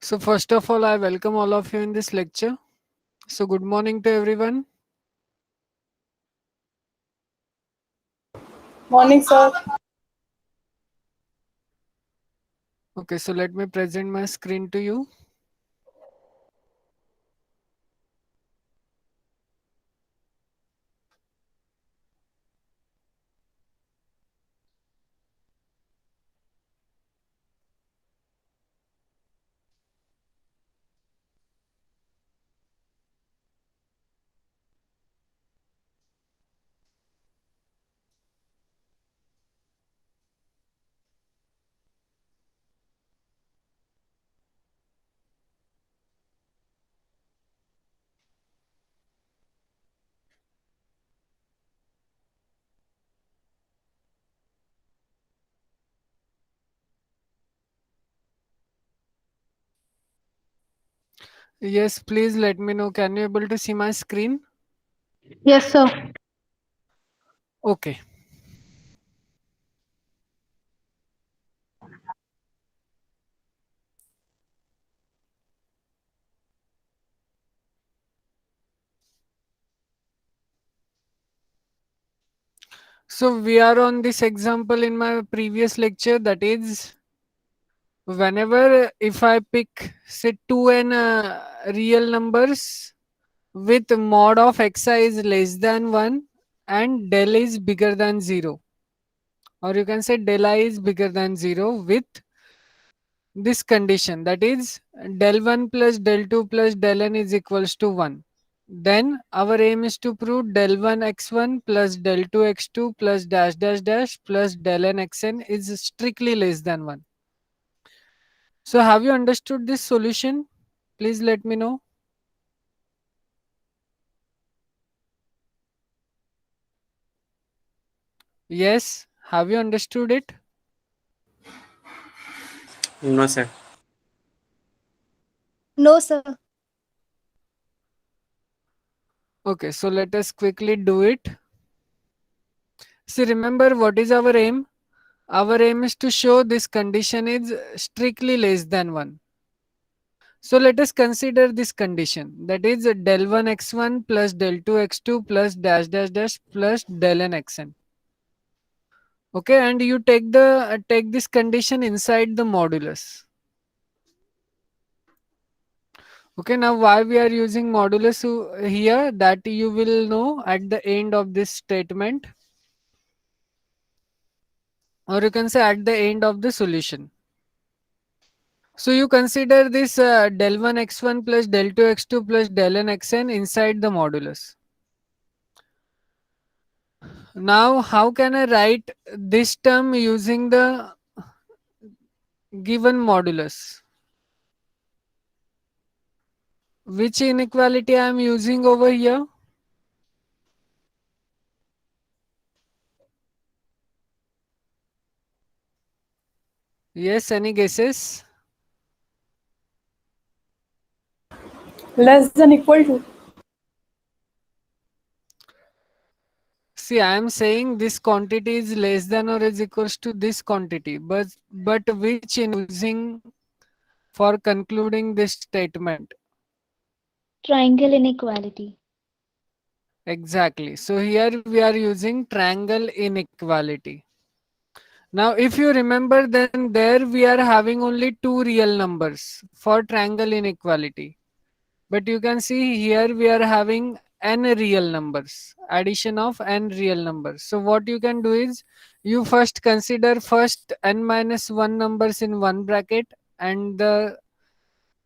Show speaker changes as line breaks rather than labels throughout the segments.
So first of all, I welcome all of you in this lecture. So good morning to everyone.
Morning, sir.
Okay, so let me present my screen to you. Yes, please let me know. Can you able to see my screen?
Yes, sir.
Okay. So we are on this example in my previous lecture, that is whenever if I pick say 2n real numbers with mod of xi is less than 1 and del is bigger than 0, or you can say del I is bigger than 0 with this condition, that is del 1 plus del 2 plus del n is equals to 1, then our aim is to prove del 1 x1 plus del 2 x2 plus dash dash dash plus del n xn is strictly less than 1. So have you understood this solution? Please let me know. Yes, have you understood it?
No, sir.
No, sir.
Okay, so let us quickly do it. See, remember what is our aim? Our aim is to show this condition is strictly less than 1. So let us consider this condition, that is del 1 x1 plus del 2 x2 plus dash dash dash plus del n xn. Okay, and you take this condition inside the modulus. Okay, now why we are using modulus here, that you will know at the end of this statement, or you can say at the end of the solution. So you consider this del 1 x1 plus del 2 x2 plus del n xn inside the modulus. Now how can I write this term using the given modulus? Which inequality I am using over here? Yes, any guesses?
Less than equal to.
See, I am saying this quantity is less than or is equals to this quantity, but which in using for concluding this statement?
Triangle inequality.
Exactly. So here we are using triangle inequality. Now, if you remember, then there we are having only two real numbers for triangle inequality. But you can see here we are having n real numbers, addition of n real numbers. So what you can do is you first consider first n minus 1 numbers in one bracket and the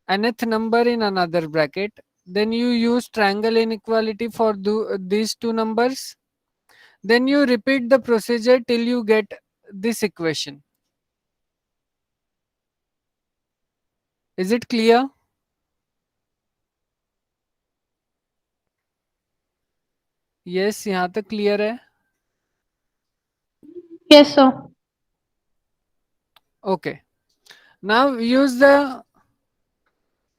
nth number in another bracket. Then you use triangle inequality for these two numbers. Then you repeat the procedure till you get this equation. Is it clear? Yes, यहाँ तक clear है.
Yes, sir.
Okay. Now use the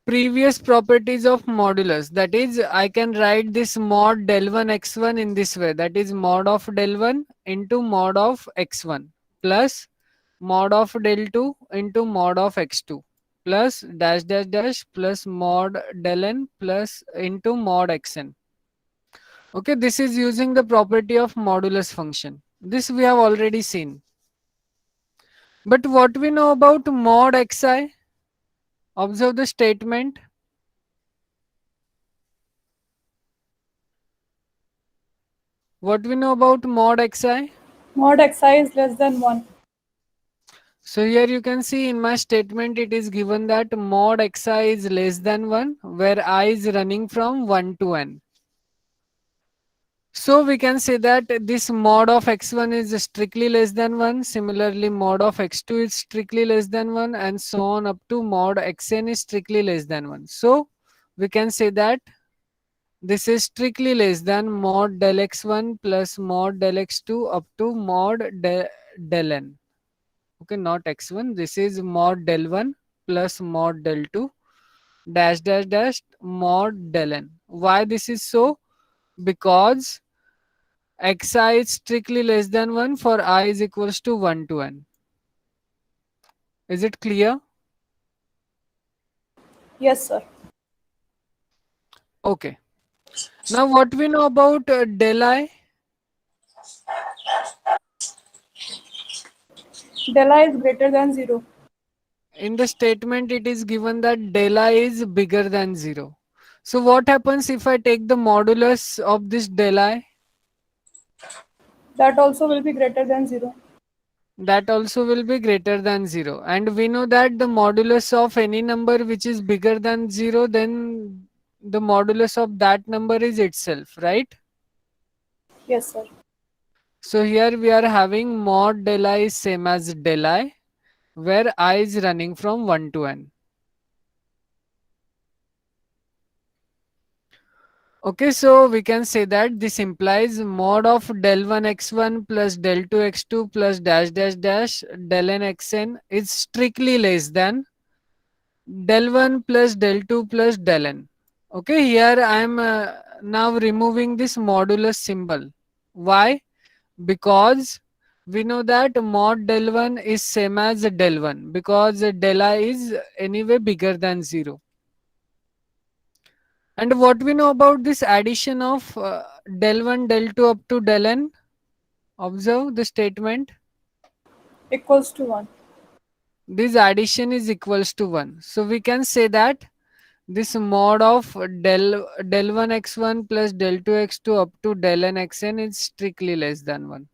previous properties of modulus, that is I can write this mod del 1 x1 in this way, that is mod of del 1 into mod of x1 plus mod of del 2 into mod of x2 plus dash dash dash plus mod del n plus into mod xn. Okay, this is using the property of modulus function. This we have already seen. But what we know about mod xi? Observe the statement. What we know about mod xi?
Mod xi is less than 1.
So here you can see in my statement it is given that mod xi is less than 1 where I is running from 1 to n. So we can say that this mod of x1 is strictly less than 1. Similarly mod of x2 is strictly less than 1 and so on up to mod xn is strictly less than 1. So we can say that this is strictly less than mod del x1 plus mod del x2 up to mod del n. Okay, not x1. This is mod del 1 plus mod del 2 dash dash dash mod del n. Why this is so? Because xi is strictly less than 1 for I is equals to 1 to n. Is it clear?
Yes, sir.
Okay. Now what we know about del I?
Del I is greater than 0.
In the statement it is given that del I is bigger than 0. So what happens if I take the modulus of this del I?
That also will be greater than 0.
That also will be greater than 0. And we know that the modulus of any number which is bigger than 0, then the modulus of that number is itself, right?
Yes, sir.
So here we are having mod del I is same as del I, where I is running from 1 to n. Okay, so we can say that this implies mod of del 1 x1 plus del 2 x2 plus dash dash dash del n xn is strictly less than del 1 plus del 2 plus del n. Okay, here I am now removing this modulus symbol. Why? Because we know that mod del 1 is same as del 1 because del I is anyway bigger than 0. And what we know about this addition of del 1 del 2 up to del n? Observe the statement.
Equals to 1.
This addition is equals to 1. So we can say that this mod of del 1 x1 plus del 2 x2 up to del n xn is strictly less than 1.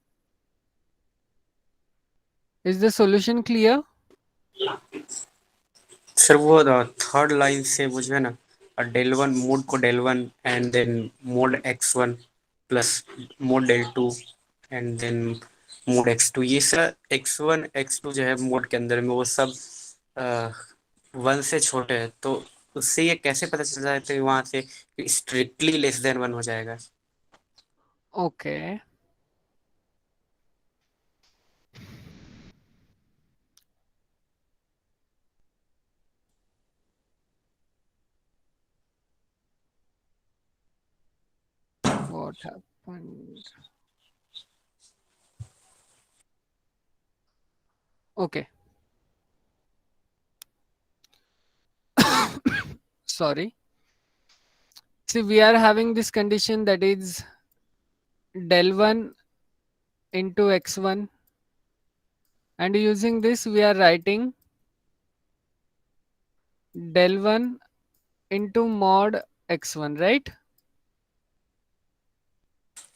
Is the solution clear?
Sir वो third line से मुझे ना del one mod को del one and then mod x one plus mod del two and then mod x two, ये sir x one x two जो है mode के अंदर में वो सब वन से छोटे है, तो उससे ये कैसे पता चल जाता है वहां से स्ट्रिक्टली लेस देन वन हो जाएगा?
Okay. What happened? Okay. Sorry. See, we are having this condition that is del 1 into x1, and using this we are writing del 1 into mod x1, right?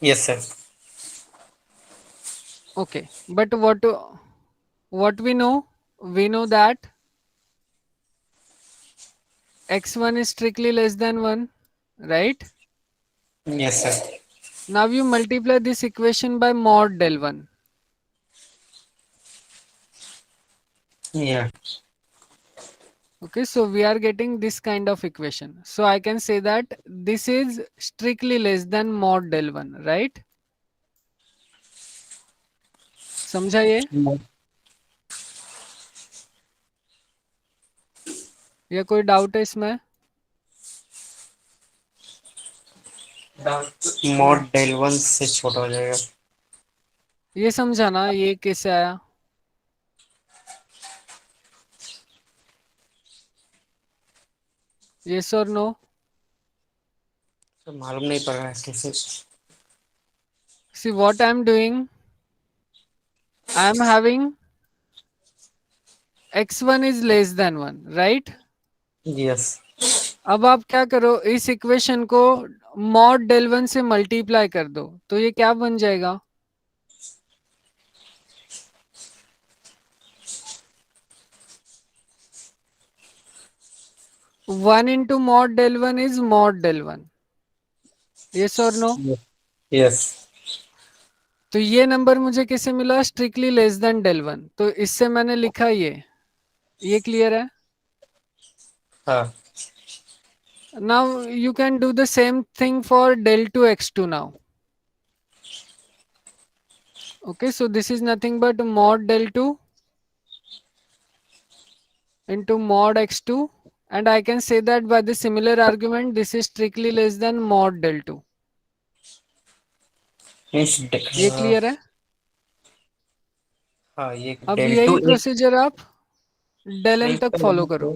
Yes sir.
Okay, but what we know? We know that x1 is strictly less than 1, right?
Yes sir.
Now you multiply this equation by mod del 1.
या
Okay, so we are getting this kind of equation. So I can say that this is strictly less than mod del 1, right? समझा ये? या कोई doubt है इसमें?
Mode del one से छोटा हो जाएगा.
ये समझा ना, ये कैसे आया? Yes or no?
तो मालूम नहीं पड़ रहा है कैसे.
See what I'm doing. I'm having x1 is less than 1, right?
Yes.
अब आप क्या करो, इस इक्वेशन को मॉड डेल 1 से मल्टीप्लाई कर दो, तो ये क्या बन जाएगा? One into mod del 1 is mod del 1. Yes और नो?
Yes.
तो ये नंबर मुझे कैसे मिला? Strictly less than del 1. तो इससे मैंने लिखा ये क्लियर है?
हाँ.
Now you can do the same thing for del 2 x2 now. Okay, so this is nothing but mod del 2 into mod x2, and I can say that by the similar argument this is strictly less than mod del 2.
Means
ये clear है?
हाँ ये
अब
del
यही
to एक
procedure आप del
नहीं
n तक फॉलो करो.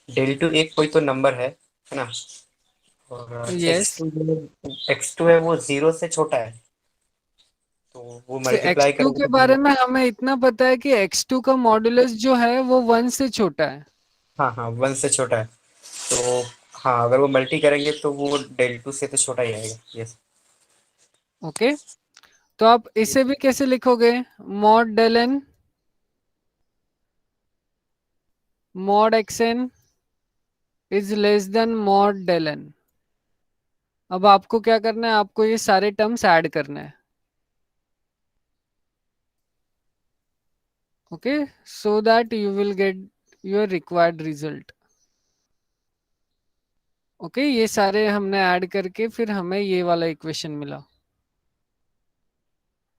डेल टू एक कोई तो नंबर है ना. और
Yes.
एक्स टू है वो 0 से छोटा है, तो वो
से
मल्टीप्लाई
x2
करेंगे
के
तो
बारे में हमें इतना पता है कि x2 का मॉडुलस जो है वो 1 से छोटा है.
हाँ हाँ 1 से छोटा है. तो हाँ अगर वो मल्टी करेंगे तो वो डेल टू से तो छोटा ही आएगा. यस.
ओके, तो आप इसे भी कैसे लिखोगे? mod del n mod xn is less than mod del n. अब आपको क्या करना है? आपको ये सारे टर्म्स ऐड करना है. Okay, so that you will get your required result. Okay, ये सारे हमने ऐड करके फिर हमें ये वाला इक्वेशन मिला.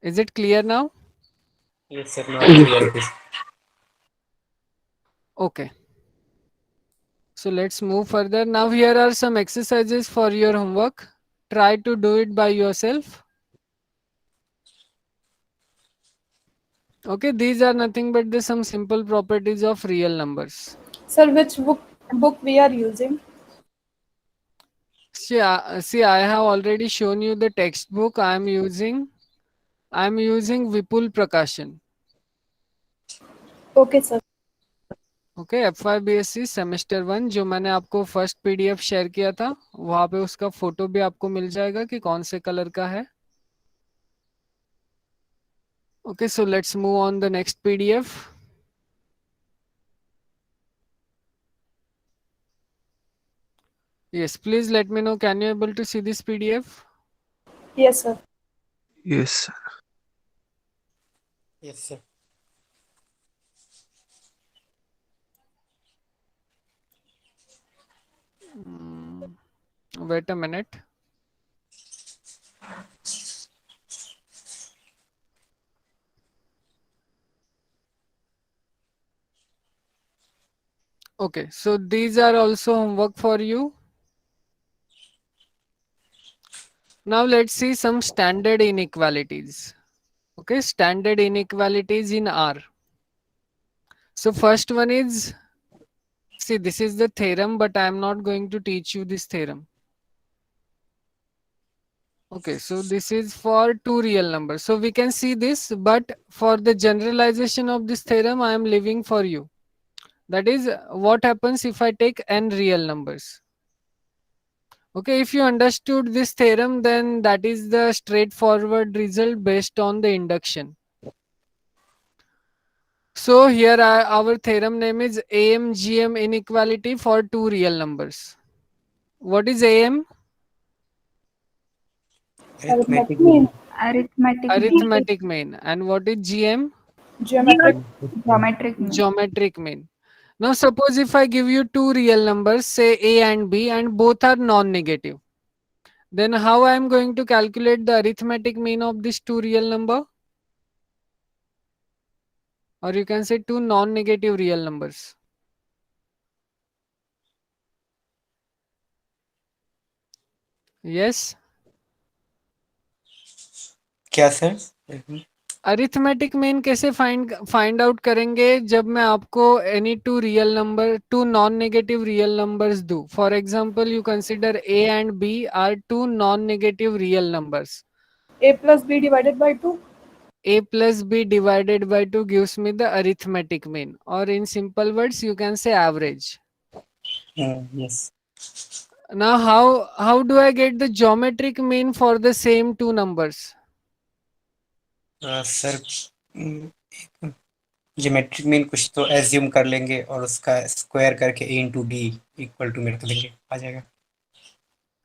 Is it clear now?
Yes sir, not clear.
Okay, so let's move further. Now here are some exercises for your homework. Try to do it by yourself. Okay, these are nothing but the some simple properties of real numbers.
Sir, which book we are using?
See, I have already shown you the textbook I am using. I am using Vipul Prakashan.
Okay, sir.
Okay, FYBSC semester 1 जो मैंने आपको first PDF share किया था, वहां पे उसका photo भी आपको मिल जाएगा कि कौन से कलर का है. Okay, so let's move on the next PDF. Yes, please let me know, can you able to see this PDF?
Yes, sir.
Yes.
Yes sir.
Wait a minute. Okay, so these are also homework for you. Now let's see some standard inequalities. Okay, standard inequalities in R. So first one is, see, this is the theorem, but I am not going to teach you this theorem. Okay, so this is for two real numbers. So we can see this, but for the generalization of this theorem, I am leaving for you. That is, what happens if I take n real numbers? Okay, if you understood this theorem, then that is the straightforward result based on the induction. So here our theorem name is AMGM inequality for two real numbers. What is AM?
Arithmetic
mean.
Arithmetic mean. And what is GM?
Geometric.
Geometric mean. Now suppose if I give you two real numbers, say A and B, and both are non-negative, then how I am going to calculate the arithmetic mean of this two real number? Or you can say two non-negative real numbers. Yes?
क्या sir?
Arithmetic mean कैसे find out करेंगे? जब मैं आपको any two non negative real numbers दूं. For example you consider a and b are two non negative real numbers.
A plus B divided by 2.
A plus b divided by 2 gives me the arithmetic mean, or in simple words you can say average.
Yes.
Now how do I get the geometric mean for the same two numbers?
Sir geometric mean कुछ तो assume कर लेंगे और उसका square करके a into D equal to में रख देंगे, आ जाएगा.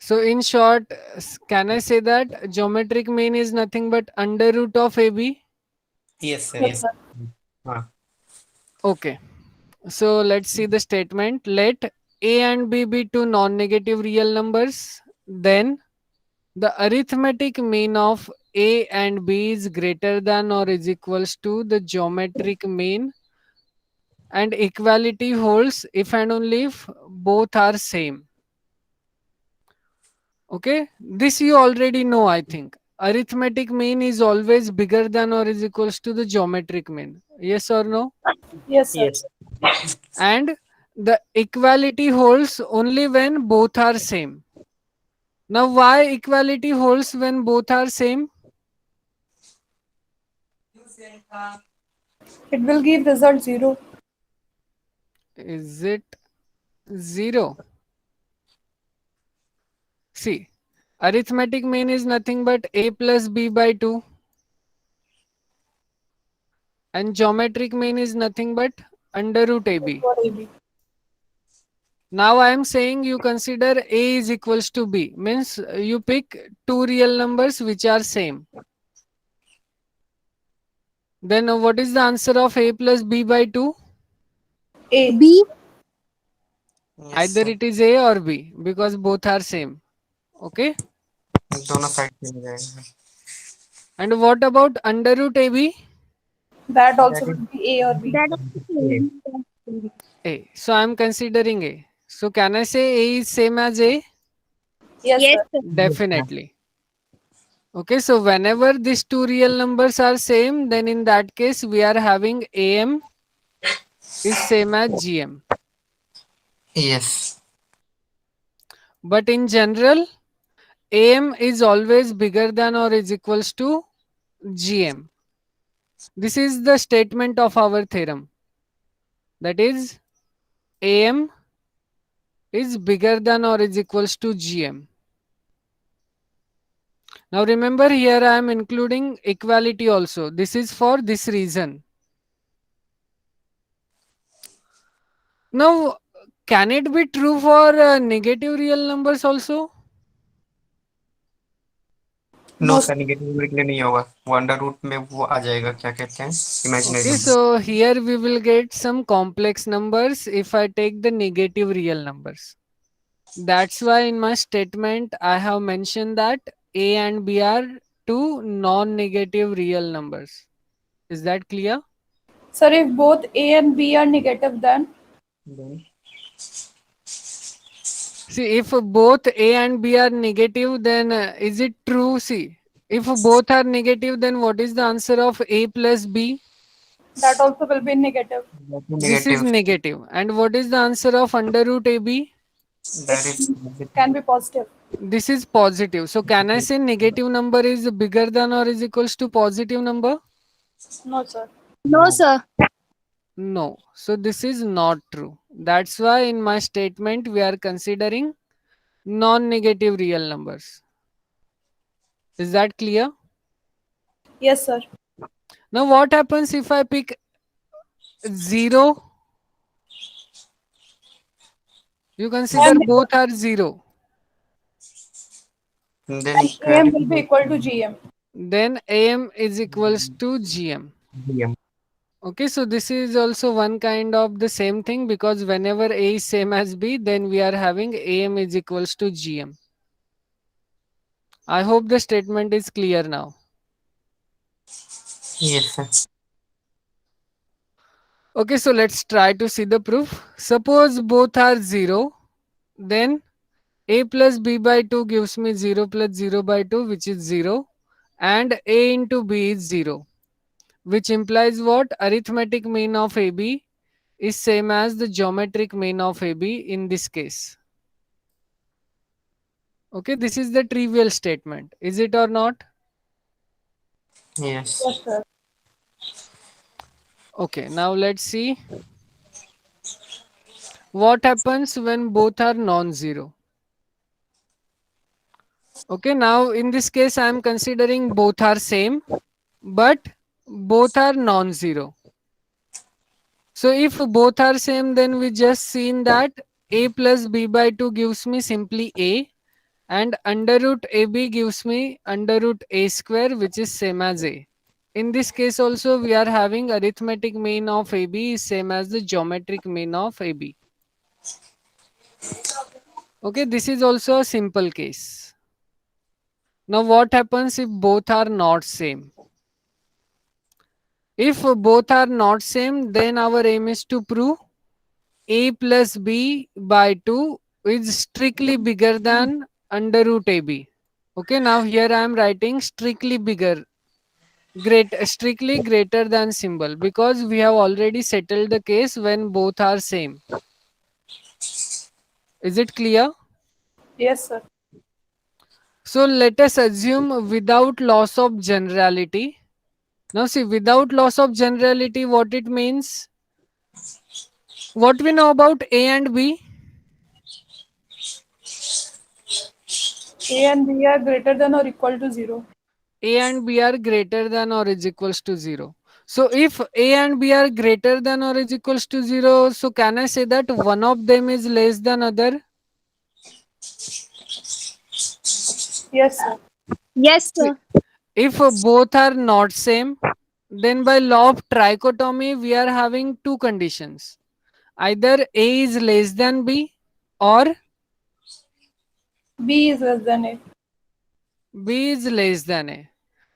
So in short, can I say that geometric mean is nothing but under root of AB?
Yes, sir.
Yes, sir.
हाँ.
Okay. So let's see the statement. Let A and B be two non-negative real numbers. Then the arithmetic mean of A and B is greater than or is equals to the geometric mean, and equality holds if and only if both are same. Okay, this you already know, I think. Arithmetic mean is always bigger than or is equals to the geometric mean. Yes or no?
Yes, sir.
Yes.
And the equality holds only when both are same. Now why equality holds when both are same?
It will give result 0.
Is it 0? See, arithmetic mean is nothing but a plus b by 2, and geometric mean is nothing but under root ab.
For AB.
Now I am saying you consider a is equals to b, means you pick two real numbers which are same. Then what is the answer of a plus b by 2?
A.
B.
Yes,
Either
sir.
it is a or b, because both are same. Okay.
दोनों side पे हो जाएगा.
And what about under root ab?
That also
That is
will be A or B.
That
A.
A. So I am considering a. So can I say a is same as a?
Yes,
Yes,
sir.
sir.
Definitely. Okay, so whenever these two real numbers are same, then in that case we are having am is same as gm.
Yes.
But in general, am is always bigger than or is equals to gm. This is the statement of our theorem. That is, am is bigger than or is equals to gm. Now remember, here I am including equality also. This is for this reason. Now, can it be true for negative real numbers also?
No
No,
sir, negative number के लिए नहीं होगा. वो under root में वो आ जाएगा, क्या कहते हैं, imaginary
Okay,
number.
so here we will get some complex numbers if I take the negative real numbers. That's why in my statement I have mentioned that A and B are two non-negative real numbers. Is that clear?
sir, if both A and B are negative, then
See, if both A and B are negative, then is it true? See, if both are negative, then what is the answer of A plus B?
that also will be negative.
This is
negative.
negative. And what is the answer of under root AB?
That is
Can be positive.
This is positive. So can I say negative number is bigger than or is equals to positive number?
No, sir.
No, sir.
No. So this is not true. That's why in my statement we are considering non-negative real numbers. Is that clear?
Yes, sir.
Now what happens if I pick 0? You consider both are 0.
Then
AM will be equal to GM.
Then AM is equals to GM. Okay, so this is also one kind of the same thing, because whenever A is same as B, then we are having AM is equals to GM. I hope the statement is clear now.
Yes sir.
Okay, so let's try to see the proof. Suppose both are 0, then A plus B by 2 gives me 0 plus 0 by 2, which is 0, and A into B is 0. which implies what? Arithmetic mean of AB is same as the geometric mean of AB in this case. Okay, this is the trivial statement. Is it or not?
Yes.
Yes, sir.
Okay, now let's see what happens when both are non-zero. Okay, now in this case I am considering both are same, but both are non-zero. So if both are same, then we just seen that a plus b by 2 gives me simply a, and under root ab gives me under root a square, which is same as a. In this case also we are having arithmetic mean of AB is same as the geometric mean of AB. Okay, this is also a simple case. Now what happens if both are not same? If both are not same, then our aim is to prove a plus b by 2 is strictly bigger than under root AB. Okay, now here I am writing strictly bigger, strictly greater than symbol, because we have already settled the case when both are same. Is it clear?
Yes, sir.
So let us assume without loss of generality. Now see, without loss of generality, what it means? What we know about A and B?
A and B are greater than or equal to 0.
A and B are greater than or is equals to 0. So if A and B are greater than or is equals to 0, so can I say that one of them is less than other?
Yes, sir.
Yes, sir.
If both are not same, then by law of trichotomy, we are having two conditions. Either A is less than B or
B is less than A.
B is less than A.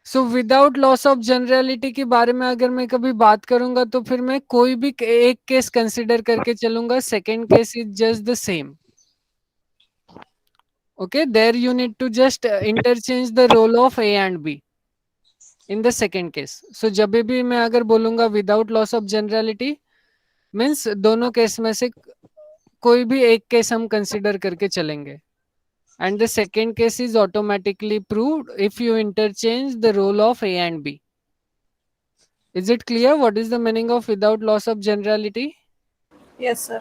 So without loss of generality के बारे में अगर मैं कभी बात करूंगा तो फिर मैं कोई भी एक केस कंसिडर करके चलूंगा. Second case is just the same. Okay, there you need to just interchange the role of A and B in the second case. So जब भी मैं अगर बोलूंगा without loss of generality means दोनों case में से कोई भी एक केस हम कंसिडर करके चलेंगे. And the second case is automatically proved if you interchange the role of A and B. Is it clear what is the meaning of without loss of generality?
Yes, sir.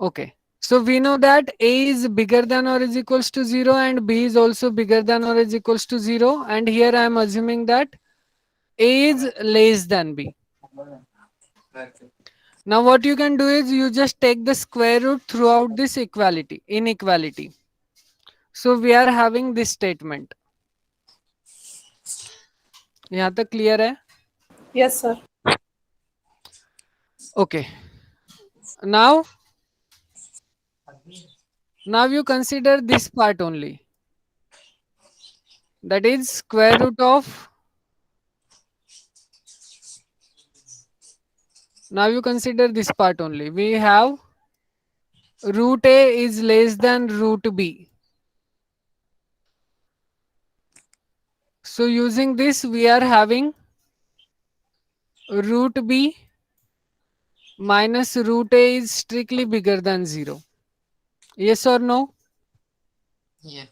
Okay. So we know that A is bigger than or is equals to 0 and B is also bigger than or is equals to 0. And here I am assuming that A is less than B. Now what you can do is you just take the square root throughout this inequality. So we are having this statement. यहाँ तक clear है?
Yes, sir.
Okay. Now you consider this part only. That is square root of. Now you consider this part only. We have root A is less than root B. So using this we are having root B minus root A is strictly bigger than 0. Yes or no?
Yeah.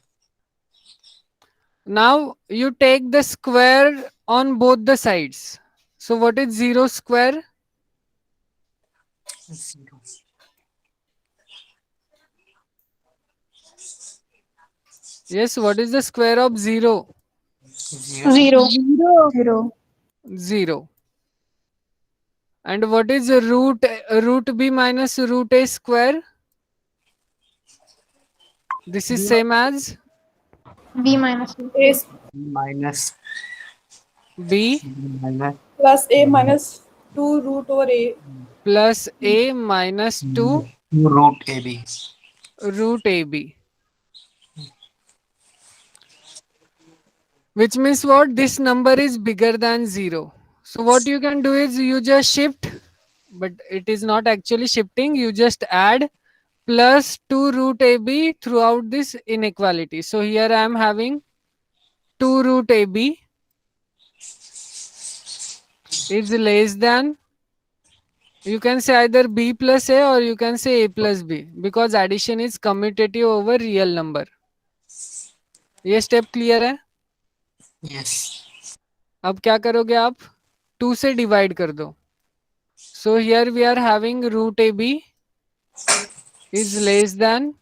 Now you take the square on both the sides. So what is 0 square?
0.
Yes, what is the square of 0?
0.
0.
0.
0. And what is root B minus root A square? This is same as
B minus 2.
A
Minus
B
minus
plus A minus 2 root over A.
plus A minus 2
root AB.
root AB. Which means what? This number is bigger than 0. So what you can do is you just shift, but it is not actually shifting. You just add plus 2 root AB throughout this inequality. So here I am having 2 root AB is less than, you can say either b plus a or you can say a plus b, because addition is commutative over real number. ये step clear है?
Yes.
अब क्या करोगे आप? 2 से divide कर दो. So here we are having root ab is less than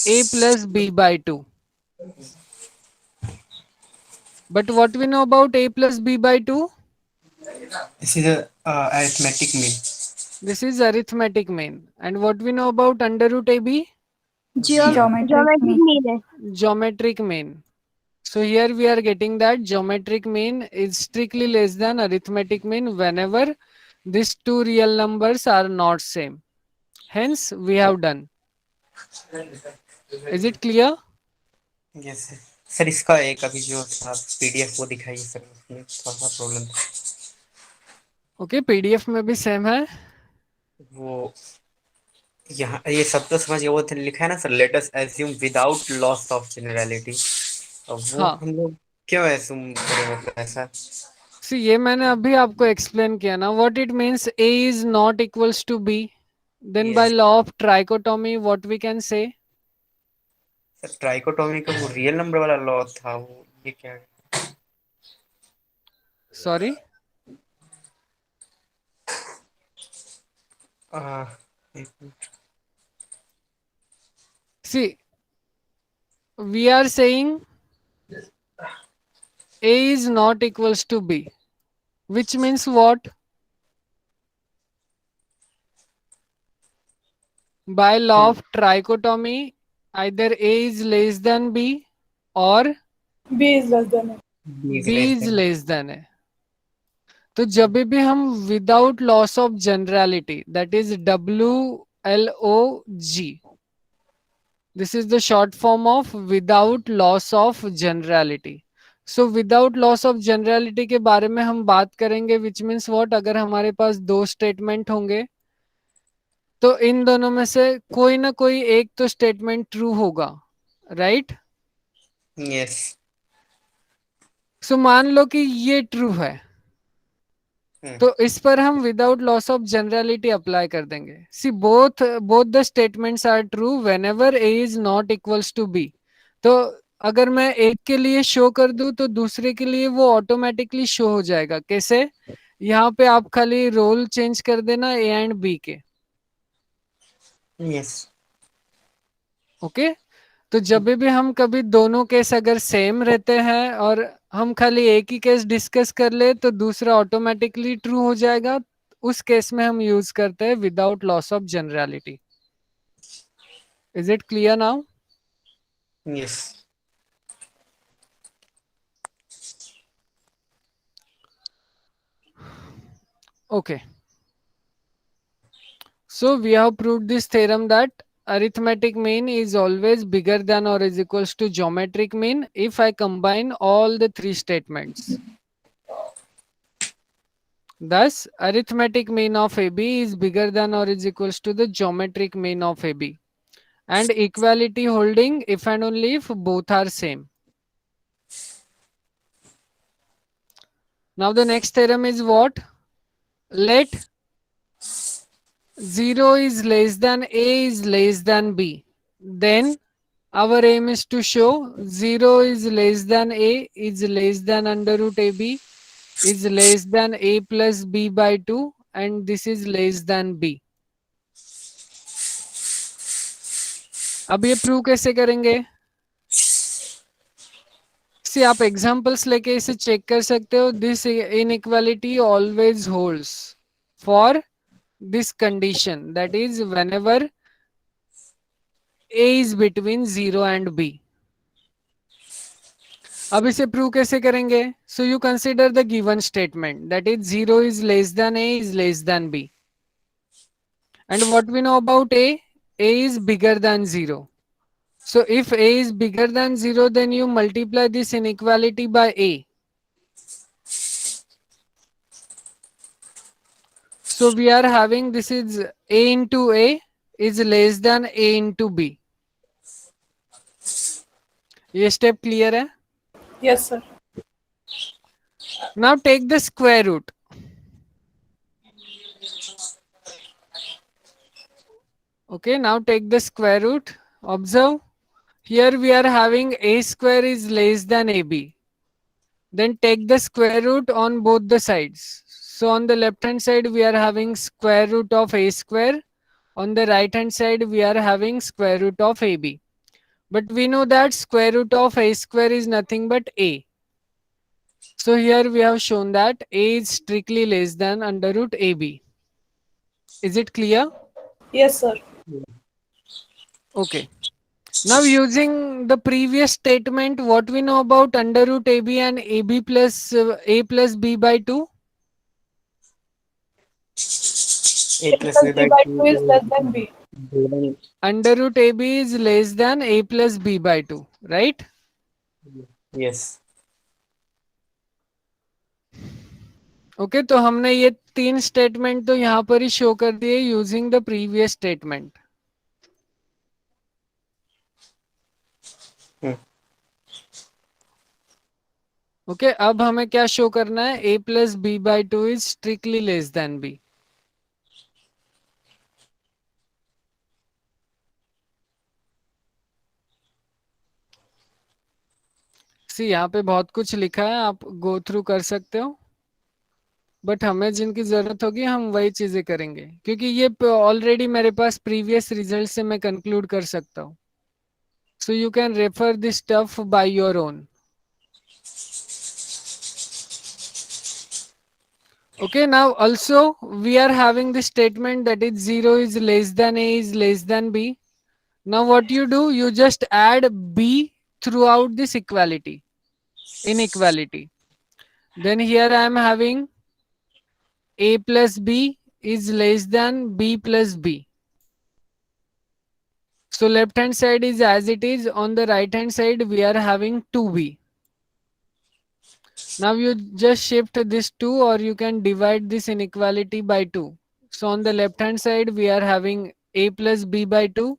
a plus b by 2. But what we know about a plus b by 2?
This is a arithmetic mean.
This is arithmetic mean. And what we know about under root ab?
Geometric mean.
mean है.
Geometric mean. So here we are getting that geometric mean is strictly less than arithmetic mean whenever these two real numbers are not same. Hence we have done. Is it clear?
Yes sir. Sir इसका एक अभी जो था PDF वो दिखाइए sir, उसमें थोड़ा सा प्रॉब्लम था.
Okay, PDF में भी सेम है.
वो यहाँ ये सब तो समझ, वो लिखा है ना sir, let us assume without loss of generality. अब वो
हाँ.
हम लोग क्यों एज्यूम करें, मतलब ऐसा?
See, ये मैंने अभी आपको एक्सप्लेन किया ना. What it means, A is not equals to B. Then by
Yes.
law of trichotomy, what we can say?
Sir trichotomy का वो रियल नंबर वाला लॉ था, वो ये क्या है?
Sorry.
एक minute.
See, we are saying A is not equals to B, which means what? By law of trichotomy, either A is less than B or
B is less than A.
B is less than A. तो जब भी हम without loss of generality, that is WLOG, this is the short form of without loss of generality. So without loss of generality के बारे में हम बात करेंगे, विच मीन्स व्हाट, अगर हमारे पास दो स्टेटमेंट होंगे तो इन दोनों में से कोई ना कोई एक तो स्टेटमेंट ट्रू होगा, राइट?
यस.
सो मान लो कि ये ट्रू है, तो इस पर हम without loss of generality apply कर देंगे. See both the statements are true whenever A is not equals to B. तो अगर मैं एक के लिए शो कर दूं तो दूसरे के लिए वो ऑटोमेटिकली शो हो जाएगा. कैसे? यहाँ पे आप खाली रोल चेंज कर देना ए एंड बी के.
यस.
ओके. तो जब भी हम कभी दोनों केस अगर सेम रहते हैं और हम खाली एक ही केस डिस्कस कर ले तो दूसरा ऑटोमेटिकली ट्रू हो जाएगा. उस केस में हम यूज करते हैं without loss of generality. Is it clear now?
Yes.
Okay. So we have proved this theorem that arithmetic mean is always bigger than or is equals to geometric mean if I combine all the three statements. Thus, arithmetic mean of AB is bigger than or is equals to the geometric mean of AB. And equality holding if and only if both are same. Now the next theorem is what? Let 0 is less than A is less than B. Then our aim is to show 0 is less than A is less than under root AB is less than A plus B by 2 and this is less than B. अब ये prove कैसे करेंगे? सी आप examples लेके इसे check कर सकते हो. This inequality always holds for this condition, that is whenever A is between 0 and B. अब इसे प्रूव कैसे करेंगे? So you consider the given statement, that is 0 is less than A is less than B. And what we know about A? A is bigger than 0. So if A is bigger than 0, then you multiply this inequality by A. So we are having this is A into A is less than A into B. ये step clear है?
Yes, sir.
Now take the square root. Okay, now take the square root. Observe. Here we are having a square is less than ab. Then take the square root on both the sides. So on the left hand side we are having square root of a square. On the right hand side we are having square root of ab. But we know that square root of a square is nothing but a. So here we have shown that a is strictly less than under root ab. Is it clear?
Yes, sir.
Okay. Now using the previous statement, what we know about under root ab and ab plus a plus b by 2?
A
A
plus
plus
b
b
by
by 2 is
2
less than b.
is
Under root ab is less than a plus b by 2, right?
yes.
Okay तो हमने ये 3 statement तो यहाँ पर ही show कर दिए using the previous statement. Okay अब हमें क्या शो करना है? a plus B by 2 is strictly less than b. See यहाँ पे बहुत कुछ लिखा है, आप गो थ्रू कर सकते हो, बट हमें जिनकी जरूरत होगी हम वही चीजें करेंगे क्योंकि ये ऑलरेडी मेरे पास प्रीवियस रिजल्ट से मैं कंक्लूड कर सकता हूँ. So you can refer this stuff by your own. Okay, now also we are having the statement that is 0 is less than a is less than b. Now what you do, you just add b throughout this inequality. Then here I am having a plus b is less than b plus b. So left hand side is as it is, on the right hand side we are having 2b. Now you just shift this 2 or you can divide this inequality by 2. So on the left hand side we are having a plus b by 2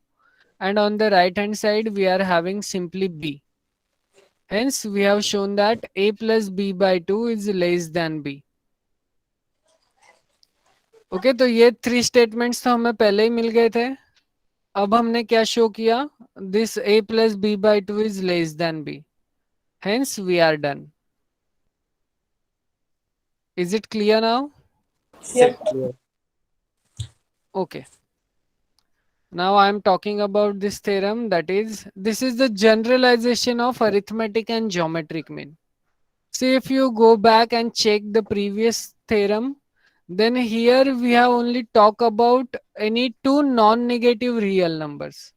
and on the right hand side we are having simply b. Hence we have shown that a plus b by 2 is less than b. Okay, तो ये 3 statements तो हमें पहले ही मिल गए थे. अब हमने क्या शो किया? This a plus b by 2 is less than b. Hence we are done. Is it clear now?
Yes.
Okay. Now I am talking about this theorem, that is, this is the generalization of arithmetic and geometric mean. See, if you go back and check the previous theorem, then here we have only talk about any two non-negative real numbers.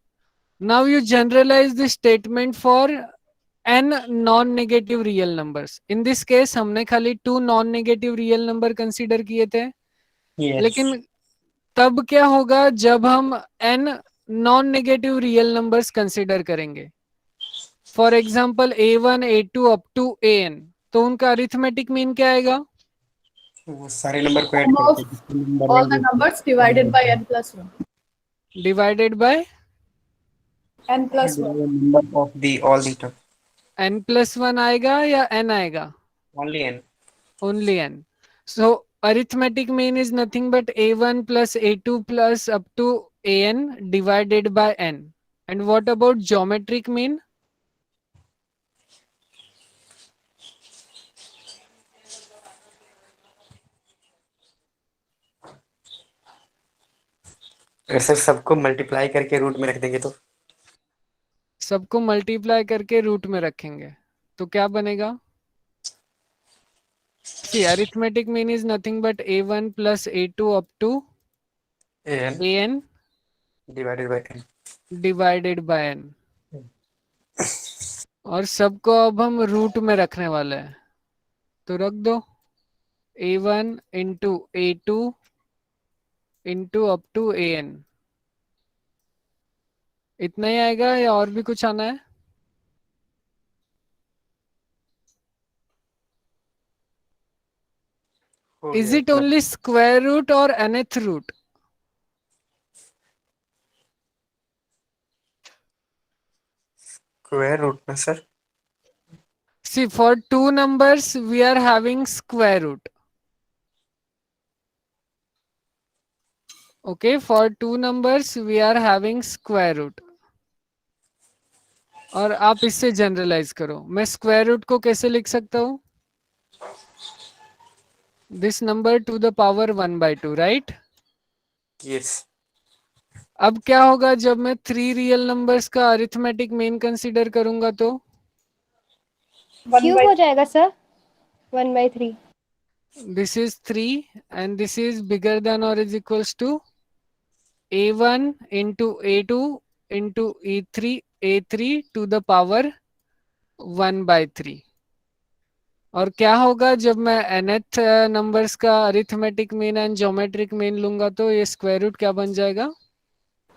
Now you generalize this statement for n non-negative real numbers. In this case हमने खाली two non-negative real number consider किए थे.
Yes.
लेकिन तब क्या होगा जब हम n non negative real numbers consider करेंगे? For example a1 a2 up to an, तो उनका अरिथमेटिक मीन क्या आएगा?
वो सारे नंबर को ऐड करके
Almost
जितने नंबर
all the
होंगे
numbers divided by n plus 1.
Divided by
N plus 1.
Number of the all the term
n plus 1 आएगा या n आएगा?
Only an.
Only n. So arithmetic mean is nothing but a1 plus a2 plus up to an divided by n. And what about geometric mean?
अगर sir सबको multiply करके root में रख देंगे तो
सबको मल्टीप्लाई करके रूट में रखेंगे तो क्या बनेगा? See, arithmetic mean is nothing but a1 plus a2 up to
N
an
divided by N.
divided by n. और सबको अब हम रूट में रखने वाले हैं, तो रख दो a1 into a2 into up to an. इतना ही आएगा या और भी कुछ आना है?
हो
Is
गया
it
इतना.
only square root or nth root?
Square root ना sir.
See, for two numbers we are having square root. Okay, for two numbers we are having square root. और आप इससे जनरलाइज करो. मैं स्क्वायर रूट को कैसे लिख सकता हूँ? This number two the power 1/2, right?
Yes.
अब क्या होगा जब मैं 3 रियल नंबर्स का अरिथमेटिक मीन कंसीडर करूंगा तो?
क्यूब हो जाएगा sir 1/3.
This is 3 and this is bigger than or is equals to a1 into a2 into a3 to the power 1/3. और क्या होगा जब मैं nth नंबर्स का arithmetic mean and geometric mean लूंगा तो ये स्क्वायर रूट क्या बन जाएगा?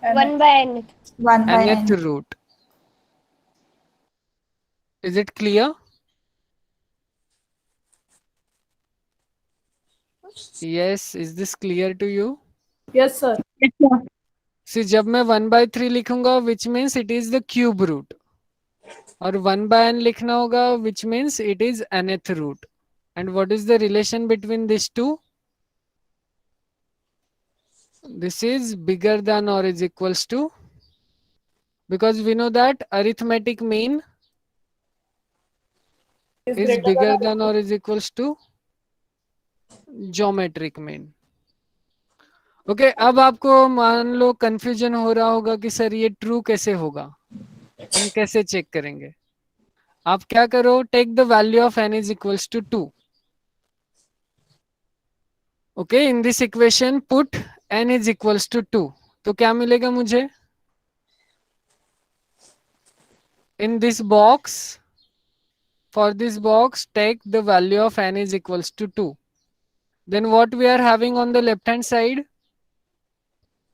1/n.
1/n root. Is it clear? Yes, is this clear to you?
Yes, sir.
See, जब मैं 1/3 लिखूंगा which means it is the cube root. और 1/n लिखना होगा which means it is nth root. And what is the relation between these two? This is bigger than or is equals to, because we know that arithmetic mean is bigger than or is equals to geometric mean. Okay अब आपको मान लो confusion हो रहा होगा कि sir ये true कैसे होगा, हम कैसे चेक करेंगे? आप क्या करो, take the value of n is equals to 2. Okay, in this equation put n is equals to 2. तो क्या मिलेगा मुझे? In this box, for this box take the value of n is equals to 2. Then what we are having on the left hand side?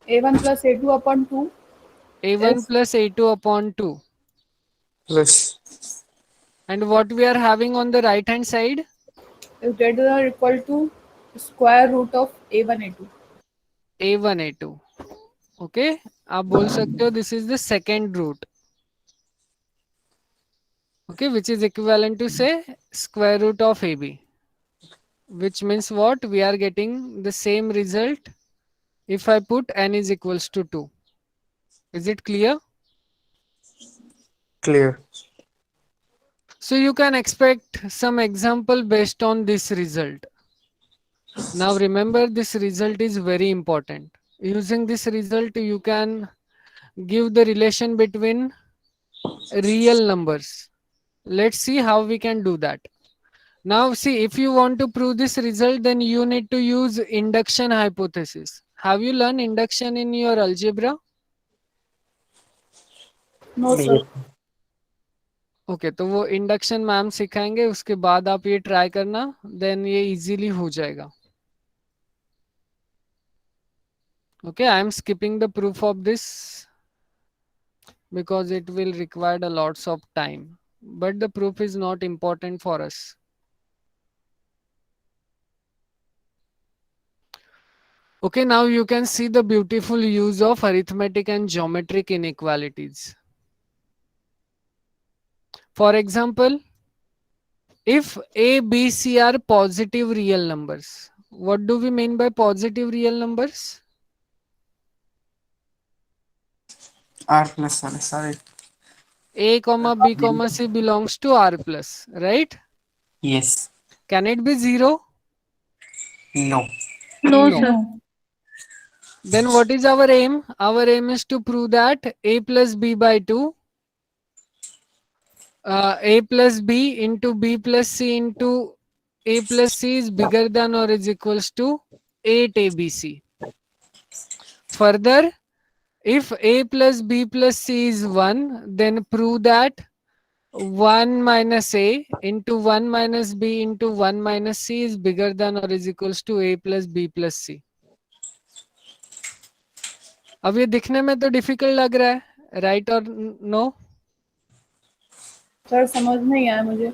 A1 plus A2 upon 2.
A1
Yes.
plus A2 upon 2.
Plus.
And what we are having on the right hand side?
Is greater than or equal to square root of A1 A2.
A1 A2. Okay, आप बोल सकते हो this is the second root. Okay, which is equivalent to say square root of AB. Which means what? We are getting the same result if I put n is equals to 2. Is it clear?
Clear.
So you can expect some example based on this result. Now remember, this result is very important. Using this result you can give the relation between real numbers. Let's see how we can do that. Now see, if you want to prove this result, then you need to use induction hypothesis. Have you learned induction in your algebra?
No, sir.
Okay तो वो induction ma'am सिखाएंगे, उसके बाद आप ये try करना, then ये easily हो जाएगा. Okay, I am skipping the proof of this because it will require a lots of time, but the proof is not important for us. Okay, now you can see the beautiful use of arithmetic and geometric inequalities. For example, if A, B, C are positive real numbers, what do we mean by positive real numbers?
R plus R. Sorry.
A comma B comma C belongs to R plus, right?
Yes.
Can it be 0?
No.
No,
No.
sir.
Then what is our aim? Our aim is to prove that A plus B by 2, A plus B into B plus C into A plus C is bigger than or is equals to 8ABC. Further, if A plus B plus C is 1, then prove that 1 minus A into 1 minus B into 1 minus C is bigger than or is equals to A plus B plus C. अब ये दिखने में तो difficult लग रहा है, right और no?
Sir समझ नहीं आया मुझे.